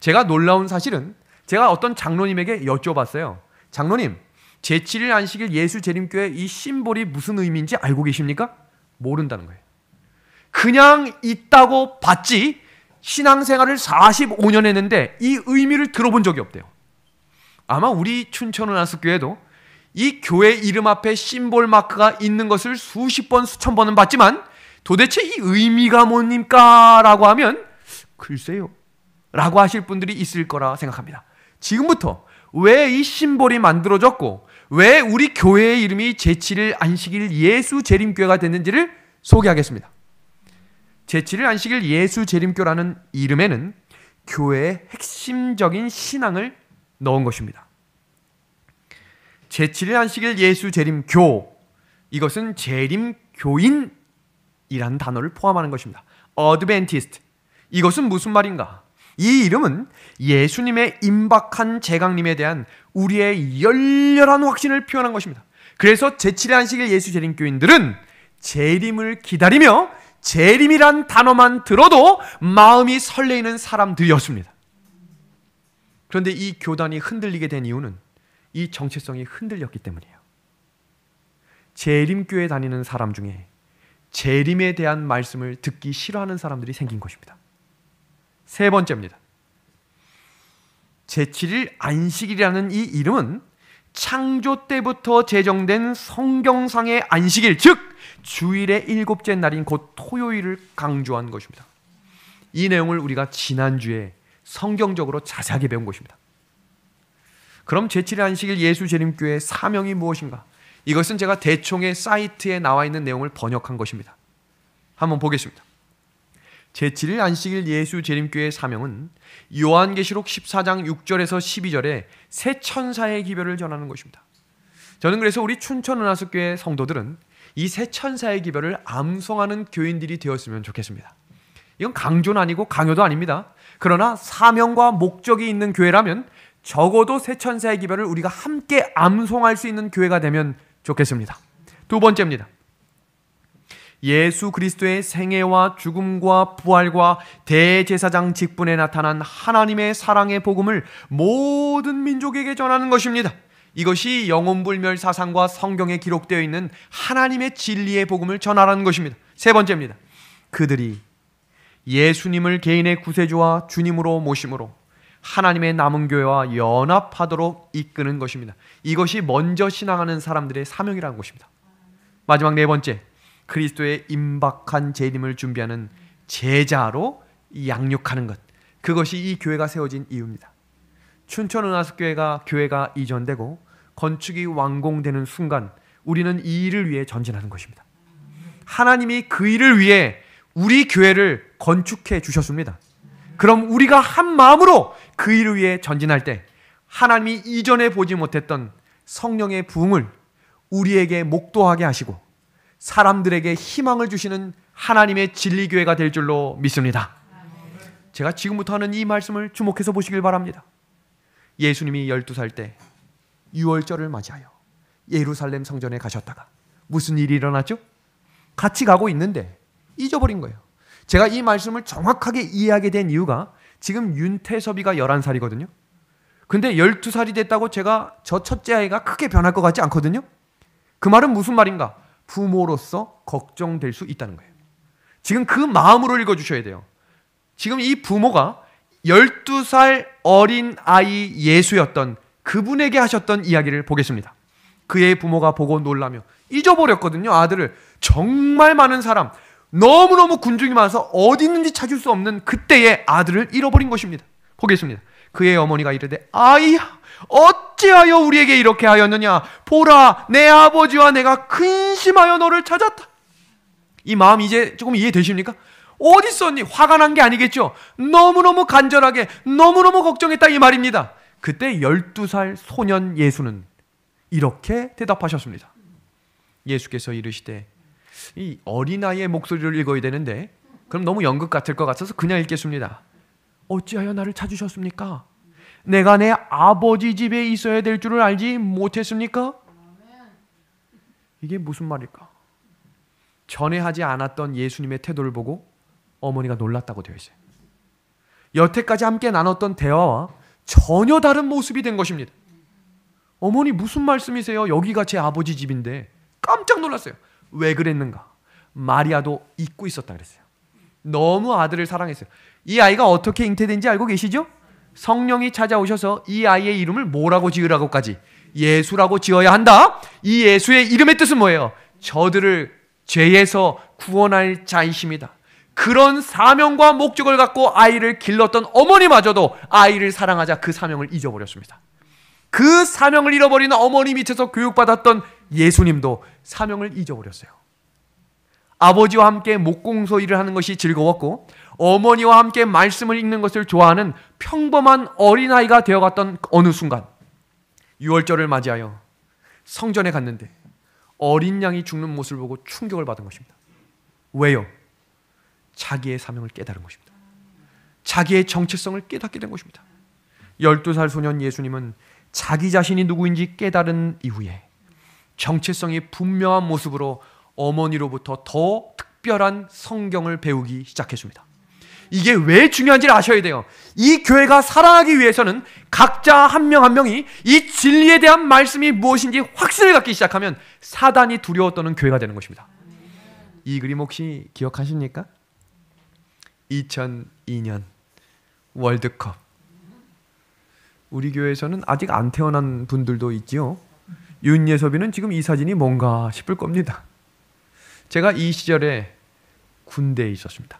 제가 놀라운 사실은 제가 어떤 장로님에게 여쭤봤어요. 장로님, 제7일 안식일 예수재림교회 이 심볼이 무슨 의미인지 알고 계십니까? 모른다는 거예요. 그냥 있다고 봤지 신앙생활을 45년 했는데 이 의미를 들어본 적이 없대요. 아마 우리 춘천은하숙교회도 이 교회 이름 앞에 심볼 마크가 있는 것을 수십 번 수천 번은 봤지만 도대체 이 의미가 뭡니까? 라고 하면 글쎄요 라고 하실 분들이 있을 거라 생각합니다. 지금부터 왜 이 심볼이 만들어졌고 왜 우리 교회의 이름이 제7일 안식일 예수재림교회가 됐는지를 소개하겠습니다. 제7일 안식일 예수재림교라는 이름에는 교회의 핵심적인 신앙을 넣은 것입니다. 제7일 안식일 예수재림교, 이것은 재림교인이라는 단어를 포함하는 것입니다. 어드벤티스트, 이것은 무슨 말인가? 이 이름은 예수님의 임박한 재강림에 대한 우리의 열렬한 확신을 표현한 것입니다. 그래서 제7일 안식일 예수재림교인들은 재림을 기다리며 재림이란 단어만 들어도 마음이 설레이는 사람들이었습니다. 그런데 이 교단이 흔들리게 된 이유는 이 정체성이 흔들렸기 때문이에요. 재림교회 다니는 사람 중에 재림에 대한 말씀을 듣기 싫어하는 사람들이 생긴 것입니다. 세 번째입니다. 제7일 안식일이라는 이 이름은 창조 때부터 제정된 성경상의 안식일, 즉 주일의 일곱째 날인 곧 토요일을 강조한 것입니다. 이 내용을 우리가 지난주에 성경적으로 자세하게 배운 것입니다. 그럼 제7일 안식일 예수재림교회의 사명이 무엇인가? 이것은 제가 대총의 사이트에 나와 있는 내용을 번역한 것입니다. 한번 보겠습니다. 제7일 안식일 예수재림교회의 사명은 요한계시록 14장 6절에서 12절에 새 천사의 기별을 전하는 것입니다. 저는 그래서 우리 춘천은하숙교회 성도들은 이 새 천사의 기별을 암송하는 교인들이 되었으면 좋겠습니다. 이건 강조는 아니고 강요도 아닙니다. 그러나 사명과 목적이 있는 교회라면 적어도 새 천사의 기별을 우리가 함께 암송할 수 있는 교회가 되면 좋겠습니다. 두 번째입니다. 예수 그리스도의 생애와 죽음과 부활과 대제사장 직분에 나타난 하나님의 사랑의 복음을 모든 민족에게 전하는 것입니다. 이것이 영혼불멸 사상과 성경에 기록되어 있는 하나님의 진리의 복음을 전하라는 것입니다. 세 번째입니다. 그들이 예수님을 개인의 구세주와 주님으로 모심으로 하나님의 남은 교회와 연합하도록 이끄는 것입니다. 이것이 먼저 신앙하는 사람들의 사명이라는 것입니다. 마지막 네 번째, 그리스도의 임박한 재림을 준비하는 제자로 양육하는 것, 그것이 이 교회가 세워진 이유입니다. 춘천은하숙교회가 교회가 이전되고 건축이 완공되는 순간 우리는 이 일을 위해 전진하는 것입니다. 하나님이 그 일을 위해 우리 교회를 건축해 주셨습니다. 그럼 우리가 한 마음으로 그 일을 위해 전진할 때 하나님이 이전에 보지 못했던 성령의 부흥을 우리에게 목도하게 하시고 사람들에게 희망을 주시는 하나님의 진리교회가 될 줄로 믿습니다. 제가 지금부터 하는 이 말씀을 주목해서 보시길 바랍니다. 예수님이 12살 때 유월절을 맞이하여 예루살렘 성전에 가셨다가 무슨 일이 일어났죠? 같이 가고 있는데 잊어버린 거예요. 제가 이 말씀을 정확하게 이해하게 된 이유가 지금 윤태섭이가 11살이거든요. 근데 12살이 됐다고 제가 저 첫째 아이가 크게 변할 것 같지 않거든요. 그 말은 무슨 말인가? 부모로서 걱정될 수 있다는 거예요. 지금 그 마음으로 읽어주셔야 돼요. 지금 이 부모가 12살 어린 아이 예수였던 그분에게 하셨던 이야기를 보겠습니다. 그의 부모가 보고 놀라며 잊어버렸거든요. 아들을. 정말 많은 사람, 너무너무 군중이 많아서 어디 있는지 찾을 수 없는 그때의 아들을 잃어버린 것입니다. 보겠습니다. 그의 어머니가 이르되 아이야 어찌하여 우리에게 이렇게 하였느냐? 보라 내 아버지와 내가 근심하여 너를 찾았다. 이 마음 이제 조금 이해되십니까? 어딨어 언니? 화가 난 게 아니겠죠? 너무너무 간절하게 너무너무 걱정했다 이 말입니다. 그때 12살 소년 예수는 이렇게 대답하셨습니다. 예수께서 이르시되, 이 어린아이의 목소리를 읽어야 되는데 그럼 너무 연극 같을 것 같아서 그냥 읽겠습니다. 어찌하여 나를 찾으셨습니까? 내가 내 아버지 집에 있어야 될 줄을 알지 못했습니까? 이게 무슨 말일까? 전에 하지 않았던 예수님의 태도를 보고 어머니가 놀랐다고 되어 있어요. 여태까지 함께 나눴던 대화와 전혀 다른 모습이 된 것입니다. 어머니 무슨 말씀이세요? 여기가 제 아버지 집인데. 깜짝 놀랐어요. 왜 그랬는가? 마리아도 잊고 있었다 그랬어요. 너무 아들을 사랑했어요. 이 아이가 어떻게 잉태된지 알고 계시죠? 성령이 찾아오셔서 이 아이의 이름을 뭐라고 지으라고까지, 예수라고 지어야 한다. 이 예수의 이름의 뜻은 뭐예요? 저들을 죄에서 구원할 자이십니다. 그런 사명과 목적을 갖고 아이를 길렀던 어머니마저도 아이를 사랑하자 그 사명을 잊어버렸습니다. 그 사명을 잃어버린 어머니 밑에서 교육받았던 예수님도 사명을 잊어버렸어요. 아버지와 함께 목공소 일을 하는 것이 즐거웠고 어머니와 함께 말씀을 읽는 것을 좋아하는 평범한 어린아이가 되어갔던 어느 순간, 유월절을 맞이하여 성전에 갔는데 어린 양이 죽는 모습을 보고 충격을 받은 것입니다. 왜요? 자기의 사명을 깨달은 것입니다. 자기의 정체성을 깨닫게 된 것입니다. 12살 소년 예수님은 자기 자신이 누구인지 깨달은 이후에 정체성이 분명한 모습으로 어머니로부터 더 특별한 성경을 배우기 시작했습니다. 이게 왜 중요한지를 아셔야 돼요. 이 교회가 살아가기 위해서는 각자 한 명 한 명이 이 진리에 대한 말씀이 무엇인지 확신을 갖기 시작하면 사단이 두려워 떠는 교회가 되는 것입니다. 이 그림 혹시 기억하십니까? 2002년 월드컵. 우리 교회에서는 아직 안 태어난 분들도 있지요. 윤예섭이는 지금 이 사진이 뭔가 싶을 겁니다. 제가 이 시절에 군대에 있었습니다.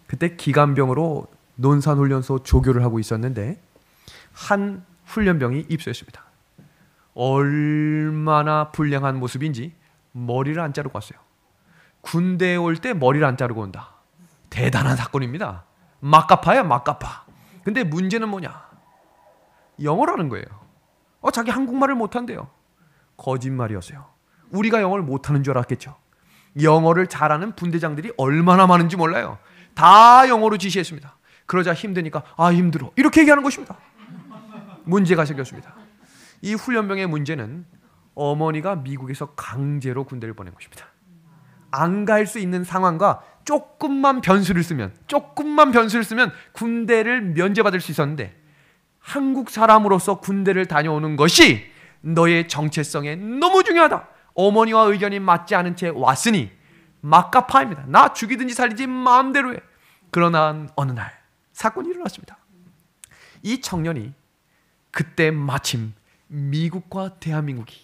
그때 기관병으로 논산훈련소 조교를 하고 있었는데 한 훈련병이 입소했습니다. 얼마나 불량한 모습인지 머리를 안 자르고 왔어요. 군대에 올 때 머리를 안 자르고 온다. 대단한 사건입니다. 막가파야 막가파. 근데 문제는 뭐냐? 영어라는 거예요. 자기 한국말을 못한대요. 거짓말이었어요. 우리가 영어를 못하는 줄 알았겠죠. 영어를 잘하는 분대장들이 얼마나 많은지 몰라요. 다 영어로 지시했습니다. 그러자 힘드니까 힘들어 이렇게 얘기하는 것입니다. 문제가 생겼습니다. 이 훈련병의 문제는 어머니가 미국에서 강제로 군대를 보낸 것입니다. 안 갈 수 있는 상황과 조금만 변수를 쓰면 군대를 면제받을 수 있었는데, 한국 사람으로서 군대를 다녀오는 것이 너의 정체성에 너무 중요하다. 어머니와 의견이 맞지 않은 채 왔으니 막가파입니다. 나 죽이든지 살리지 마음대로 해. 그러나 어느 날 사건이 일어났습니다. 이 청년이 그때 마침 미국과 대한민국이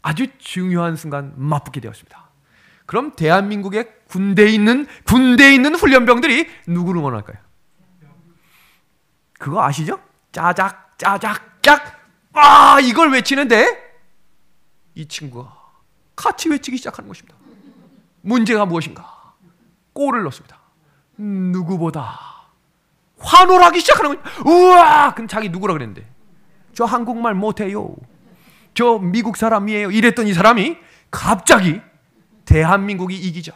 아주 중요한 순간 맞붙게 되었습니다. 그럼 대한민국의 군대에 있는 훈련병들이 누구를 원할까요? 그거 아시죠? 짜작 짜작 짝. 이걸 외치는데 이 친구가 같이 외치기 시작하는 것입니다. 문제가 무엇인가? 골을 넣습니다. 누구보다 환호하기 시작하는 거예요. 우와! 그럼 자기 누구라 그랬는데, 저 한국말 못해요, 저 미국 사람이에요 이랬던 이 사람이 갑자기 대한민국이 이기자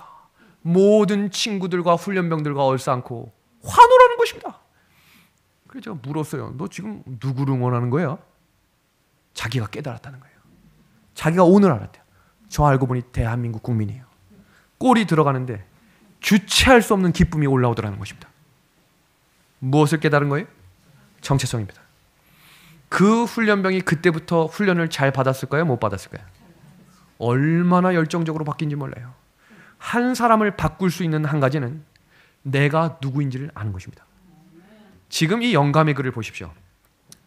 모든 친구들과 훈련병들과 얼싸안고 환호하는 것입니다. 그래서 제가 물었어요. 너 지금 누구를 응원하는 거야? 자기가 깨달았다는 거예요. 자기가 오늘 알았대요. 저 알고 보니 대한민국 국민이에요. 골이 들어가는데 주체할 수 없는 기쁨이 올라오더라는 것입니다. 무엇을 깨달은 거예요? 정체성입니다. 그 훈련병이 그때부터 훈련을 잘 받았을까요? 못 받았을까요? 얼마나 열정적으로 바뀐지 몰라요. 한 사람을 바꿀 수 있는 한 가지는 내가 누구인지를 아는 것입니다. 지금 이 영감의 글을 보십시오.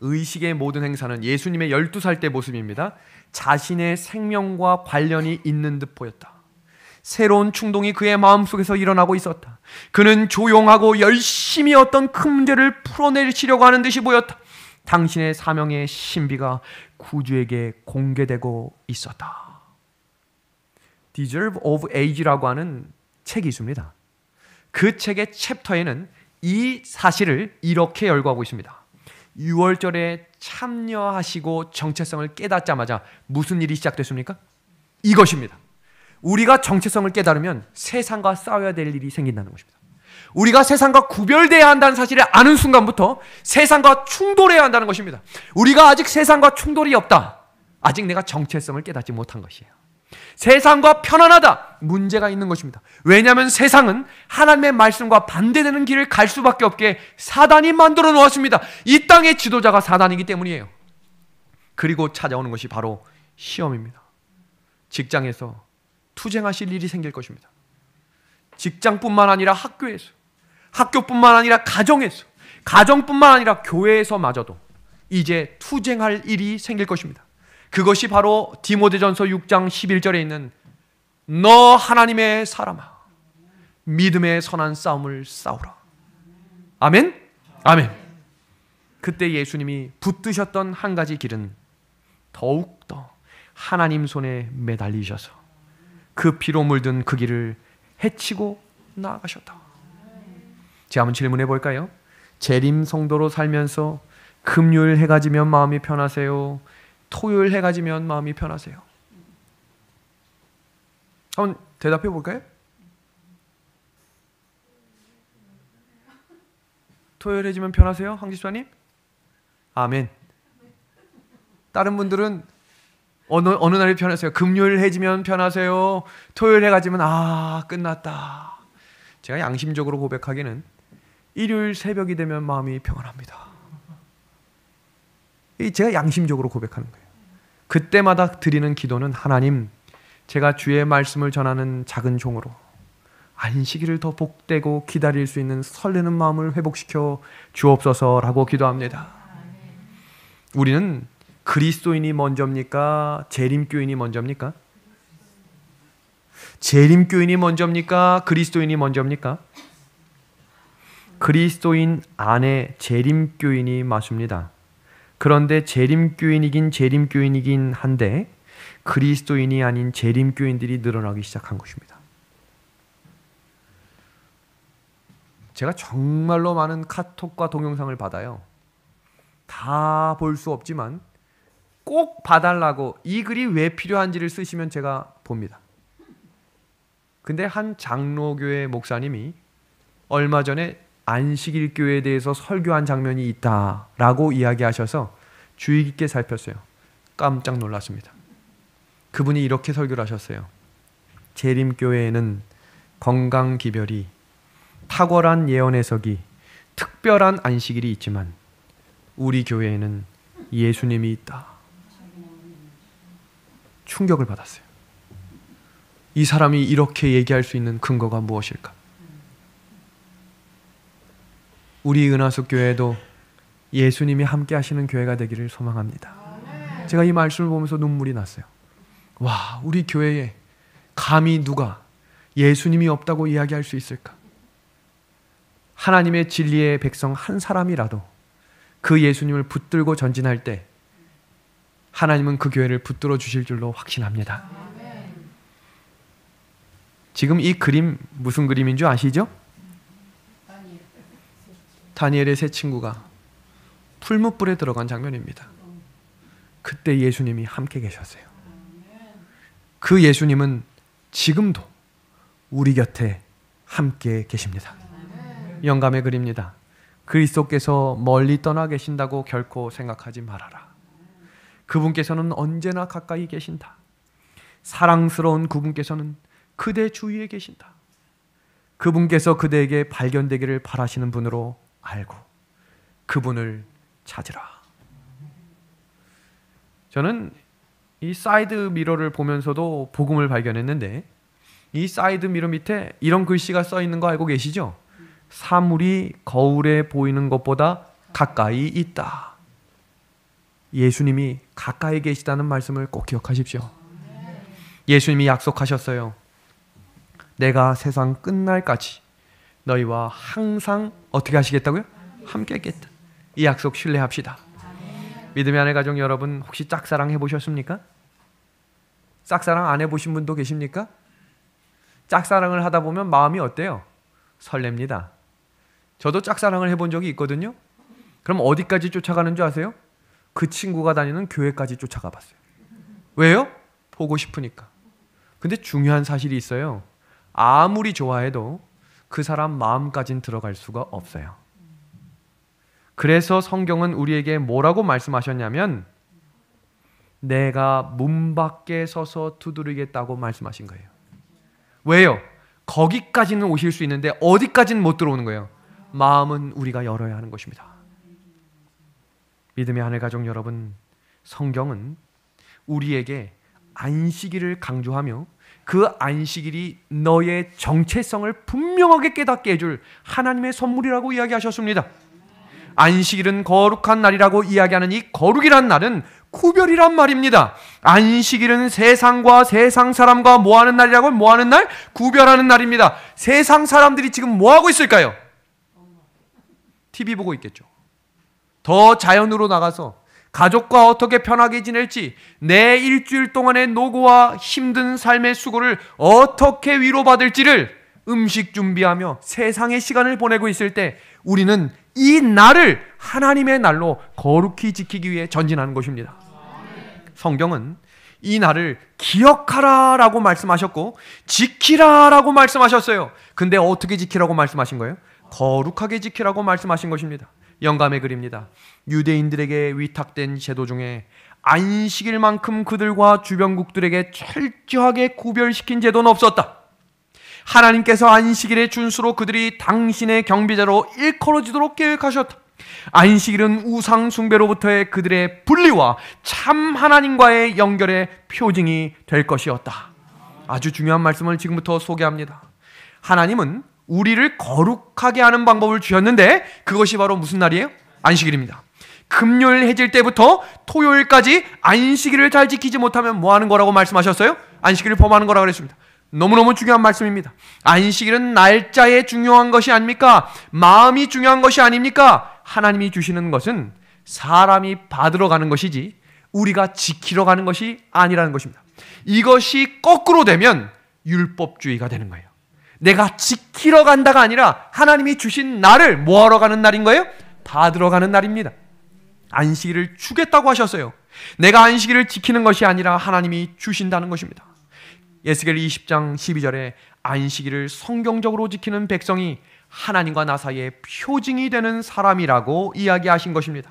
의식의 모든 행사는 예수님의 12살 때 모습입니다. 자신의 생명과 관련이 있는 듯 보였다. 새로운 충동이 그의 마음속에서 일어나고 있었다. 그는 조용하고 열심히 어떤 큰 문제를 풀어내시려고 하는 듯이 보였다. 당신의 사명의 신비가 구주에게 공개되고 있었다. Deserve of Age라고 하는 책이 있습니다. 그 책의 챕터에는 이 사실을 이렇게 열거하고 있습니다. 6월절에 참여하시고 정체성을 깨닫자마자 무슨 일이 시작됐습니까? 이것입니다. 우리가 정체성을 깨달으면 세상과 싸워야 될 일이 생긴다는 것입니다. 우리가 세상과 구별돼야 한다는 사실을 아는 순간부터 세상과 충돌해야 한다는 것입니다. 우리가 아직 세상과 충돌이 없다. 아직 내가 정체성을 깨닫지 못한 것이에요. 세상과 편안하다. 문제가 있는 것입니다. 왜냐하면 세상은 하나님의 말씀과 반대되는 길을 갈 수밖에 없게 사단이 만들어 놓았습니다. 이 땅의 지도자가 사단이기 때문이에요. 그리고 찾아오는 것이 바로 시험입니다. 직장에서 투쟁하실 일이 생길 것입니다. 직장뿐만 아니라 학교에서, 학교뿐만 아니라 가정에서, 가정뿐만 아니라 교회에서마저도 이제 투쟁할 일이 생길 것입니다. 그것이 바로 디모데전서 6장 11절에 있는 너 하나님의 사람아 믿음의 선한 싸움을 싸우라. 아멘? 아멘. 그때 예수님이 붙드셨던 한 가지 길은 더욱더 하나님 손에 매달리셔서 그 피로 물든 그 길을 헤치고 나아가셨다. 제가 한번 질문해 볼까요? 재림 성도로 살면서 금요일 해가 지면 마음이 편하세요? 토요일 해가 지면 마음이 편하세요? 한번 대답해 볼까요? 토요일 해지면 편하세요? 황집사님? 아멘. 다른 분들은 어느 날이 편하세요? 금요일 해지면 편하세요? 토요일 해가 지면 끝났다. 제가 양심적으로 고백하기는 일요일 새벽이 되면 마음이 평안합니다. 제가 양심적으로 고백하는 거예요. 그때마다 드리는 기도는 하나님, 제가 주의 말씀을 전하는 작은 종으로 안식일을 더 복되고 기다릴 수 있는 설레는 마음을 회복시켜 주옵소서라고 기도합니다. 우리는 그리스도인이 먼저입니까? 재림교인이 먼저입니까? 재림교인이 먼저입니까? 그리스도인이 먼저입니까? 그리스도인 안에 재림교인이 맞습니다. 그런데 재림교인이긴 한데 그리스도인이 아닌 재림교인들이 늘어나기 시작한 것입니다. 제가 정말로 많은 카톡과 동영상을 받아요. 다 볼 수 없지만 꼭 봐달라고 이 글이 왜 필요한지를 쓰시면 제가 봅니다. 근데 한 장로교회 목사님이 얼마 전에 안식일 교회에 대해서 설교한 장면이 있다라고 이야기하셔서 주의 깊게 살폈어요. 깜짝 놀랐습니다. 그분이 이렇게 설교를 하셨어요. 재림교회에는 건강기별이, 탁월한 예언 해석이, 특별한 안식일이 있지만 우리 교회에는 예수님이 있다. 충격을 받았어요. 이 사람이 이렇게 얘기할 수 있는 근거가 무엇일까? 우리 은하숙 교회도 예수님이 함께 하시는 교회가 되기를 소망합니다. 제가 이 말씀을 보면서 눈물이 났어요. 와, 우리 교회에 감히 누가 예수님이 없다고 이야기할 수 있을까? 하나님의 진리의 백성 한 사람이라도 그 예수님을 붙들고 전진할 때 하나님은 그 교회를 붙들어 주실 줄로 확신합니다. 지금 이 그림 무슨 그림인 줄 아시죠? 다니엘의 세 친구가 풀무불에 들어간 장면입니다. 그때 예수님이 함께 계셨어요. 그 예수님은 지금도 우리 곁에 함께 계십니다. 영감의 글입니다. 그리스도께서 멀리 떠나 계신다고 결코 생각하지 말아라. 그분께서는 언제나 가까이 계신다. 사랑스러운 그분께서는 그대 주위에 계신다. 그분께서 그대에게 발견되기를 바라시는 분으로 알고 그분을 찾으라. 저는 이 사이드 미러를 보면서도 복음을 발견했는데 이 사이드 미러 밑에 이런 글씨가 써 있는 거 알고 계시죠? 사물이 거울에 보이는 것보다 가까이 있다. 예수님이 가까이 계시다는 말씀을 꼭 기억하십시오. 예수님이 약속하셨어요. 내가 세상 끝날까지 너희와 항상 어떻게 하시겠다고요? 함께 하겠다. 이 약속 신뢰합시다. 믿음의 아내 가족 여러분, 혹시 짝사랑 해보셨습니까? 짝사랑 안 해보신 분도 계십니까? 짝사랑을 하다 보면 마음이 어때요? 설렙니다. 저도 짝사랑을 해본 적이 있거든요. 그럼 어디까지 쫓아가는 줄 아세요? 그 친구가 다니는 교회까지 쫓아가 봤어요. 왜요? 보고 싶으니까. 근데 중요한 사실이 있어요. 아무리 좋아해도 그 사람 마음까진 들어갈 수가 없어요. 그래서 성경은 우리에게 뭐라고 말씀하셨냐면 내가 문 밖에 서서 두드리겠다고 말씀하신 거예요. 왜요? 거기까지는 오실 수 있는데 어디까지는 못 들어오는 거예요. 마음은 우리가 열어야 하는 것입니다. 믿음의 하늘 가족 여러분, 성경은 우리에게 안식일을 강조하며 그 안식일이 너의 정체성을 분명하게 깨닫게 해줄 하나님의 선물이라고 이야기하셨습니다. 안식일은 거룩한 날이라고 이야기하는 이 거룩이란 날은 구별이란 말입니다. 안식일은 세상과 세상 사람과 뭐하는 날이라고? 뭐하는 날? 구별하는 날입니다. 세상 사람들이 지금 뭐하고 있을까요? TV 보고 있겠죠. 더 자연으로 나가서 가족과 어떻게 편하게 지낼지, 내 일주일 동안의 노고와 힘든 삶의 수고를 어떻게 위로받을지를 음식 준비하며 세상의 시간을 보내고 있을 때 우리는 이 날을 하나님의 날로 거룩히 지키기 위해 전진하는 것입니다. 성경은 이 날을 기억하라 라고 말씀하셨고 지키라 라고 말씀하셨어요. 근데 어떻게 지키라고 말씀하신 거예요? 거룩하게 지키라고 말씀하신 것입니다. 영감의 글입니다. 유대인들에게 위탁된 제도 중에 안식일만큼 그들과 주변국들에게 철저하게 구별시킨 제도는 없었다. 하나님께서 안식일의 준수로 그들이 당신의 경비자로 일컬어지도록 계획하셨다. 안식일은 우상 숭배로부터의 그들의 분리와 참 하나님과의 연결의 표징이 될 것이었다. 아주 중요한 말씀을 지금부터 소개합니다. 하나님은 우리를 거룩하게 하는 방법을 주셨는데 그것이 바로 무슨 날이에요? 안식일입니다. 금요일 해질 때부터 토요일까지 안식일을 잘 지키지 못하면 뭐 하는 거라고 말씀하셨어요? 안식일을 범하는 거라고 그랬습니다. 너무너무 중요한 말씀입니다. 안식일은 날짜에 중요한 것이 아닙니까? 마음이 중요한 것이 아닙니까? 하나님이 주시는 것은 사람이 받으러 가는 것이지 우리가 지키러 가는 것이 아니라는 것입니다. 이것이 거꾸로 되면 율법주의가 되는 거예요. 내가 지키러 간다가 아니라 하나님이 주신 날을 뭐하러 가는 날인 거예요? 받으러 가는 날입니다. 안식일을 주겠다고 하셨어요. 내가 안식일을 지키는 것이 아니라 하나님이 주신다는 것입니다. 에스겔 20장 12절에 안식일을 성경적으로 지키는 백성이 하나님과 나 사이의 표징이 되는 사람이라고 이야기하신 것입니다.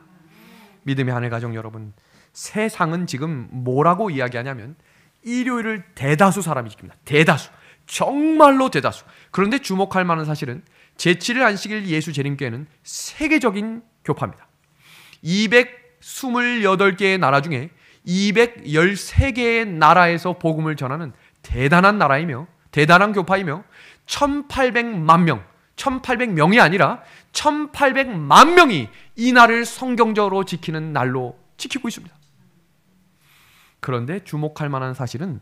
믿음의 하늘 가족 여러분, 세상은 지금 뭐라고 이야기하냐면 일요일을 대다수 사람이 지킵니다. 대다수. 정말로 대다수. 그런데 주목할 만한 사실은 제7일 안식일 예수 재림교회는 세계적인 교파입니다. 228개의 나라 중에 213개의 나라에서 복음을 전하는 대단한 나라이며 대단한 교파이며 1800만 명, 1800명이 아니라 1800만 명이 이 날을 성경적으로 지키는 날로 지키고 있습니다. 그런데 주목할 만한 사실은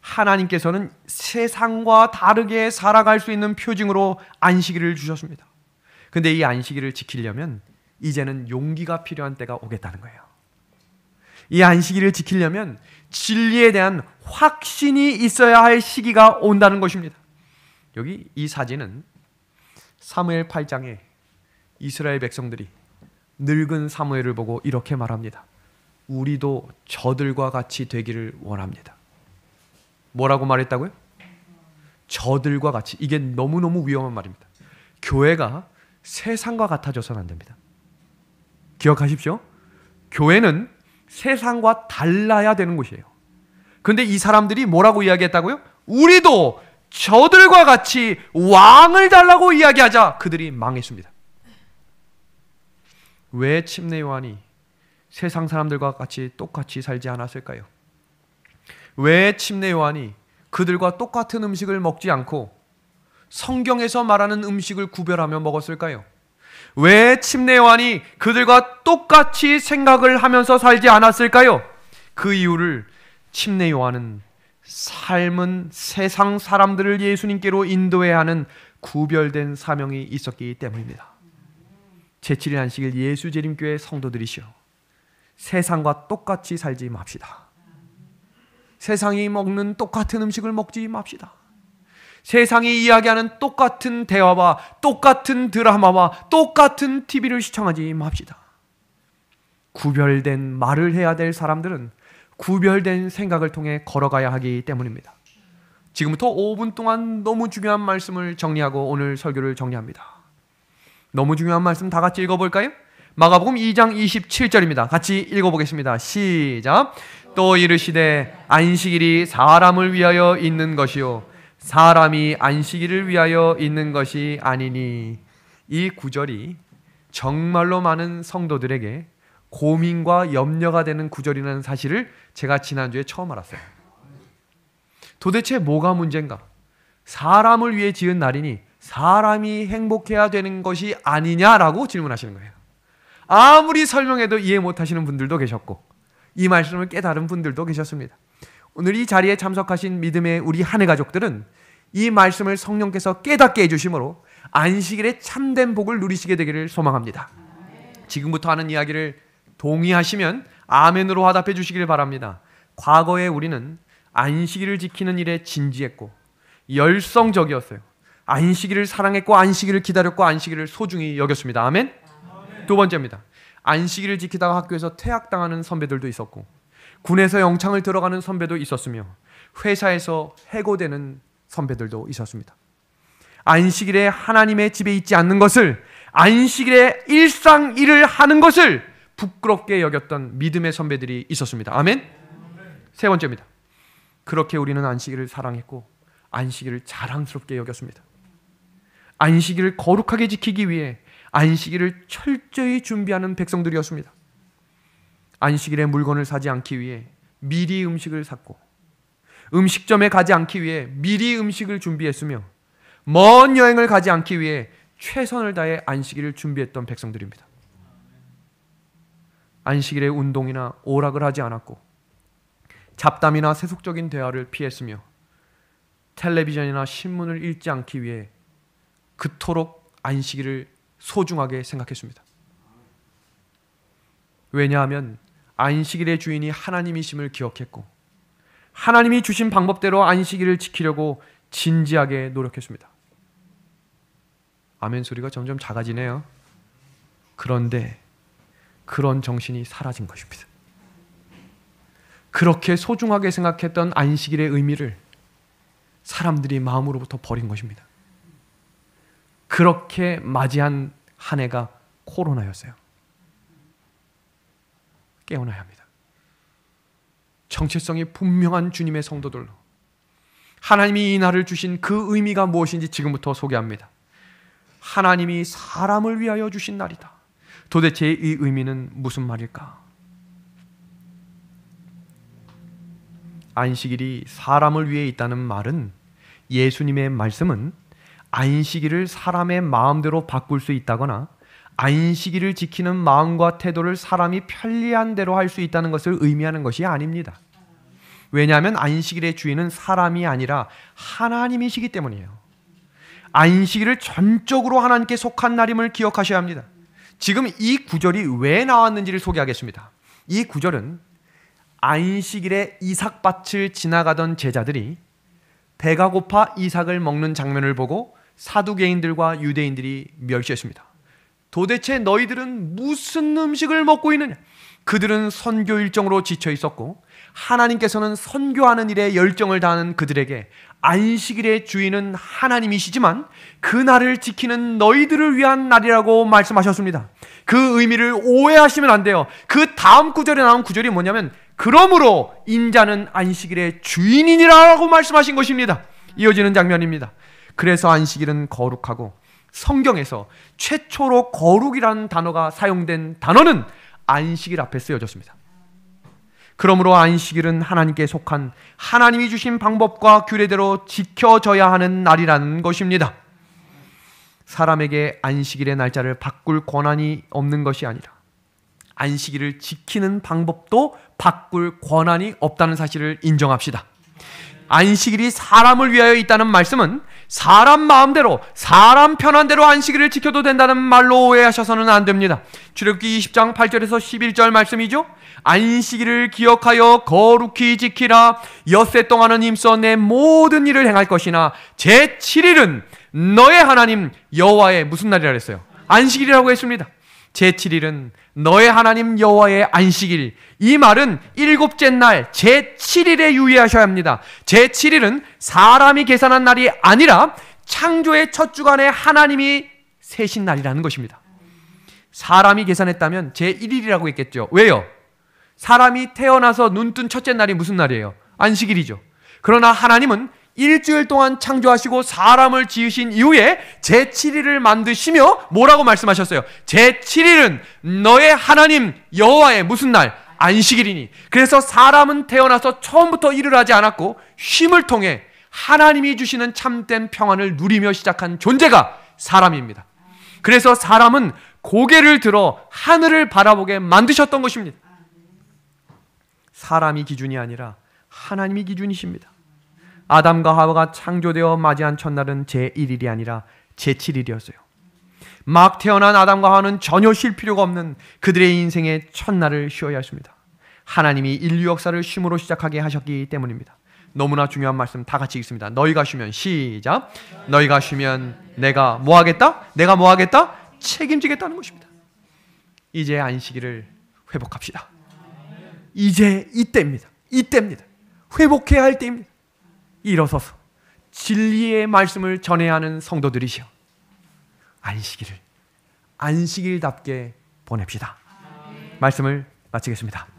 하나님께서는 세상과 다르게 살아갈 수 있는 표징으로 안식일을 주셨습니다. 근데 이 안식일을 지키려면 이제는 용기가 필요한 때가 오겠다는 거예요. 이 안식일을 지키려면 진리에 대한 확신이 있어야 할 시기가 온다는 것입니다. 여기 이 사진은 사무엘 8장에 이스라엘 백성들이 늙은 사무엘을 보고 이렇게 말합니다. 우리도 저들과 같이 되기를 원합니다. 뭐라고 말했다고요? 저들과 같이. 이게 너무너무 위험한 말입니다. 교회가 세상과 같아져서는 안 됩니다. 기억하십시오. 교회는 세상과 달라야 되는 곳이에요. 그런데 이 사람들이 뭐라고 이야기했다고요? 우리도 저들과 같이 왕을 달라고 이야기하자 그들이 망했습니다. 왜 침례 요한이 세상 사람들과 같이 똑같이 살지 않았을까요? 왜 침례 요한이 그들과 똑같은 음식을 먹지 않고 성경에서 말하는 음식을 구별하며 먹었을까요? 왜 침례 요한이 그들과 똑같이 생각을 하면서 살지 않았을까요? 그 이유를 침례 요한은 삶은 세상 사람들을 예수님께로 인도해야 하는 구별된 사명이 있었기 때문입니다. 제7일 안식일 예수 재림교회 성도들이시여, 세상과 똑같이 살지 맙시다. 세상이 먹는 똑같은 음식을 먹지 맙시다. 세상이 이야기하는 똑같은 대화와 똑같은 드라마와 똑같은 TV를 시청하지 맙시다. 구별된 말을 해야 될 사람들은 구별된 생각을 통해 걸어가야 하기 때문입니다. 지금부터 5분 동안 너무 중요한 말씀을 정리하고 오늘 설교를 정리합니다. 너무 중요한 말씀 다 같이 읽어볼까요? 마가복음 2장 27절입니다. 같이 읽어보겠습니다. 시작. 또 이르시되 안식일이 사람을 위하여 있는 것이요 사람이 안식일을 위하여 있는 것이 아니니. 이 구절이 정말로 많은 성도들에게 고민과 염려가 되는 구절이라는 사실을 제가 지난주에 처음 알았어요. 도대체 뭐가 문제인가? 사람을 위해 지은 날이니 사람이 행복해야 되는 것이 아니냐라고 질문하시는 거예요. 아무리 설명해도 이해 못하시는 분들도 계셨고 이 말씀을 깨달은 분들도 계셨습니다. 오늘 이 자리에 참석하신 믿음의 우리 한 해 가족들은 이 말씀을 성령께서 깨닫게 해주심으로 안식일의 참된 복을 누리시게 되기를 소망합니다. 지금부터 하는 이야기를 동의하시면 아멘으로 화답해 주시길 바랍니다. 과거에 우리는 안식일을 지키는 일에 진지했고 열성적이었어요. 안식일을 사랑했고 안식일을 기다렸고 안식일을 소중히 여겼습니다. 아멘? 두 번째입니다. 안식일을 지키다가 학교에서 퇴학당하는 선배들도 있었고 군에서 영창을 들어가는 선배도 있었으며 회사에서 해고되는 선배들도 있었습니다. 안식일에 하나님의 집에 있지 않는 것을, 안식일에 일상 일을 하는 것을 부끄럽게 여겼던 믿음의 선배들이 있었습니다. 아멘? 세 번째입니다. 그렇게 우리는 안식일을 사랑했고 안식일을 자랑스럽게 여겼습니다. 안식일을 거룩하게 지키기 위해 안식일을 철저히 준비하는 백성들이었습니다. 안식일에 물건을 사지 않기 위해 미리 음식을 샀고 음식점에 가지 않기 위해 미리 음식을 준비했으며 먼 여행을 가지 않기 위해 최선을 다해 안식일을 준비했던 백성들입니다. 안식일에 운동이나 오락을 하지 않았고 잡담이나 세속적인 대화를 피했으며 텔레비전이나 신문을 읽지 않기 위해 그토록 안식일을 소중하게 생각했습니다. 왜냐하면 안식일의 주인이 하나님이심을 기억했고 하나님이 주신 방법대로 안식일을 지키려고 진지하게 노력했습니다. 아멘 소리가 점점 작아지네요. 그런데 그런 정신이 사라진 것입니다. 그렇게 소중하게 생각했던 안식일의 의미를 사람들이 마음으로부터 버린 것입니다. 그렇게 맞이한 한 해가 코로나였어요. 깨어나야 합니다. 정체성이 분명한 주님의 성도들로 하나님이 이 날을 주신 그 의미가 무엇인지 지금부터 소개합니다. 하나님이 사람을 위하여 주신 날이다. 도대체 이 의미는 무슨 말일까? 안식일이 사람을 위해 있다는 말은, 예수님의 말씀은 안식일을 사람의 마음대로 바꿀 수 있다거나 안식일을 지키는 마음과 태도를 사람이 편리한 대로 할 수 있다는 것을 의미하는 것이 아닙니다. 왜냐하면 안식일의 주인은 사람이 아니라 하나님이시기 때문이에요. 안식일을 전적으로 하나님께 속한 날임을 기억하셔야 합니다. 지금 이 구절이 왜 나왔는지를 소개하겠습니다. 이 구절은 안식일에 이삭밭을 지나가던 제자들이 배가 고파 이삭을 먹는 장면을 보고 사두개인들과 유대인들이 멸시했습니다. 도대체 너희들은 무슨 음식을 먹고 있느냐? 그들은 선교 일정으로 지쳐 있었고 하나님께서는 선교하는 일에 열정을 다하는 그들에게 안식일의 주인은 하나님이시지만 그 날을 지키는 너희들을 위한 날이라고 말씀하셨습니다. 그 의미를 오해하시면 안 돼요. 그 다음 구절에 나온 구절이 뭐냐면 그러므로 인자는 안식일의 주인이니라고 말씀하신 것입니다. 이어지는 장면입니다. 그래서 안식일은 거룩하고 성경에서 최초로 거룩이라는 단어가 사용된 단어는 안식일 앞에 쓰여졌습니다. 그러므로 안식일은 하나님께 속한 하나님이 주신 방법과 규례대로 지켜져야 하는 날이라는 것입니다. 사람에게 안식일의 날짜를 바꿀 권한이 없는 것이 아니라 안식일을 지키는 방법도 바꿀 권한이 없다는 사실을 인정합시다. 안식일이 사람을 위하여 있다는 말씀은 사람 마음대로, 사람 편한 대로 안식일을 지켜도 된다는 말로 오해하셔서는 안 됩니다. 출애굽기 20장 8절에서 11절 말씀이죠. 안식일을 기억하여 거룩히 지키라. 엿새 동안은 힘써 내 모든 일을 행할 것이나 제7일은 너의 하나님 여호와의 무슨 날이라 그랬어요? 안식일이라고 했습니다. 제7일은 너의 하나님 여호와의 안식일. 이 말은 일곱째 날 제7일에 유의하셔야 합니다. 제7일은 사람이 계산한 날이 아니라 창조의 첫 주간에 하나님이 세신 날이라는 것입니다. 사람이 계산했다면 제1일이라고 했겠죠. 왜요? 사람이 태어나서 눈뜬 첫째 날이 무슨 날이에요? 안식일이죠. 그러나 하나님은 일주일 동안 창조하시고 사람을 지으신 이후에 제7일을 만드시며 뭐라고 말씀하셨어요? 제7일은 너의 하나님 여호와의 무슨 날? 안식일이니. 그래서 사람은 태어나서 처음부터 일을 하지 않았고 쉼을 통해 하나님이 주시는 참된 평안을 누리며 시작한 존재가 사람입니다. 그래서 사람은 고개를 들어 하늘을 바라보게 만드셨던 것입니다. 사람이 기준이 아니라 하나님이 기준이십니다. 아담과 하와가 창조되어 맞이한 첫날은 제1일이 아니라 제7일이었어요. 막 태어난 아담과 하와는 전혀 쉴 필요가 없는 그들의 인생의 첫날을 쉬어야 했습니다. 하나님이 인류 역사를 쉼으로 시작하게 하셨기 때문입니다. 너무나 중요한 말씀 다 같이 읽습니다. 너희가 쉬면, 시작. 너희가 쉬면 내가 뭐 하겠다? 내가 뭐 하겠다? 책임지겠다는 것입니다. 이제 안식일을 회복합시다. 이제 이때입니다. 이때입니다. 회복해야 할 때입니다. 일어서서 진리의 말씀을 전해야 하는 성도들이시여, 안식일을 안식일답게 보냅시다. 말씀을 마치겠습니다.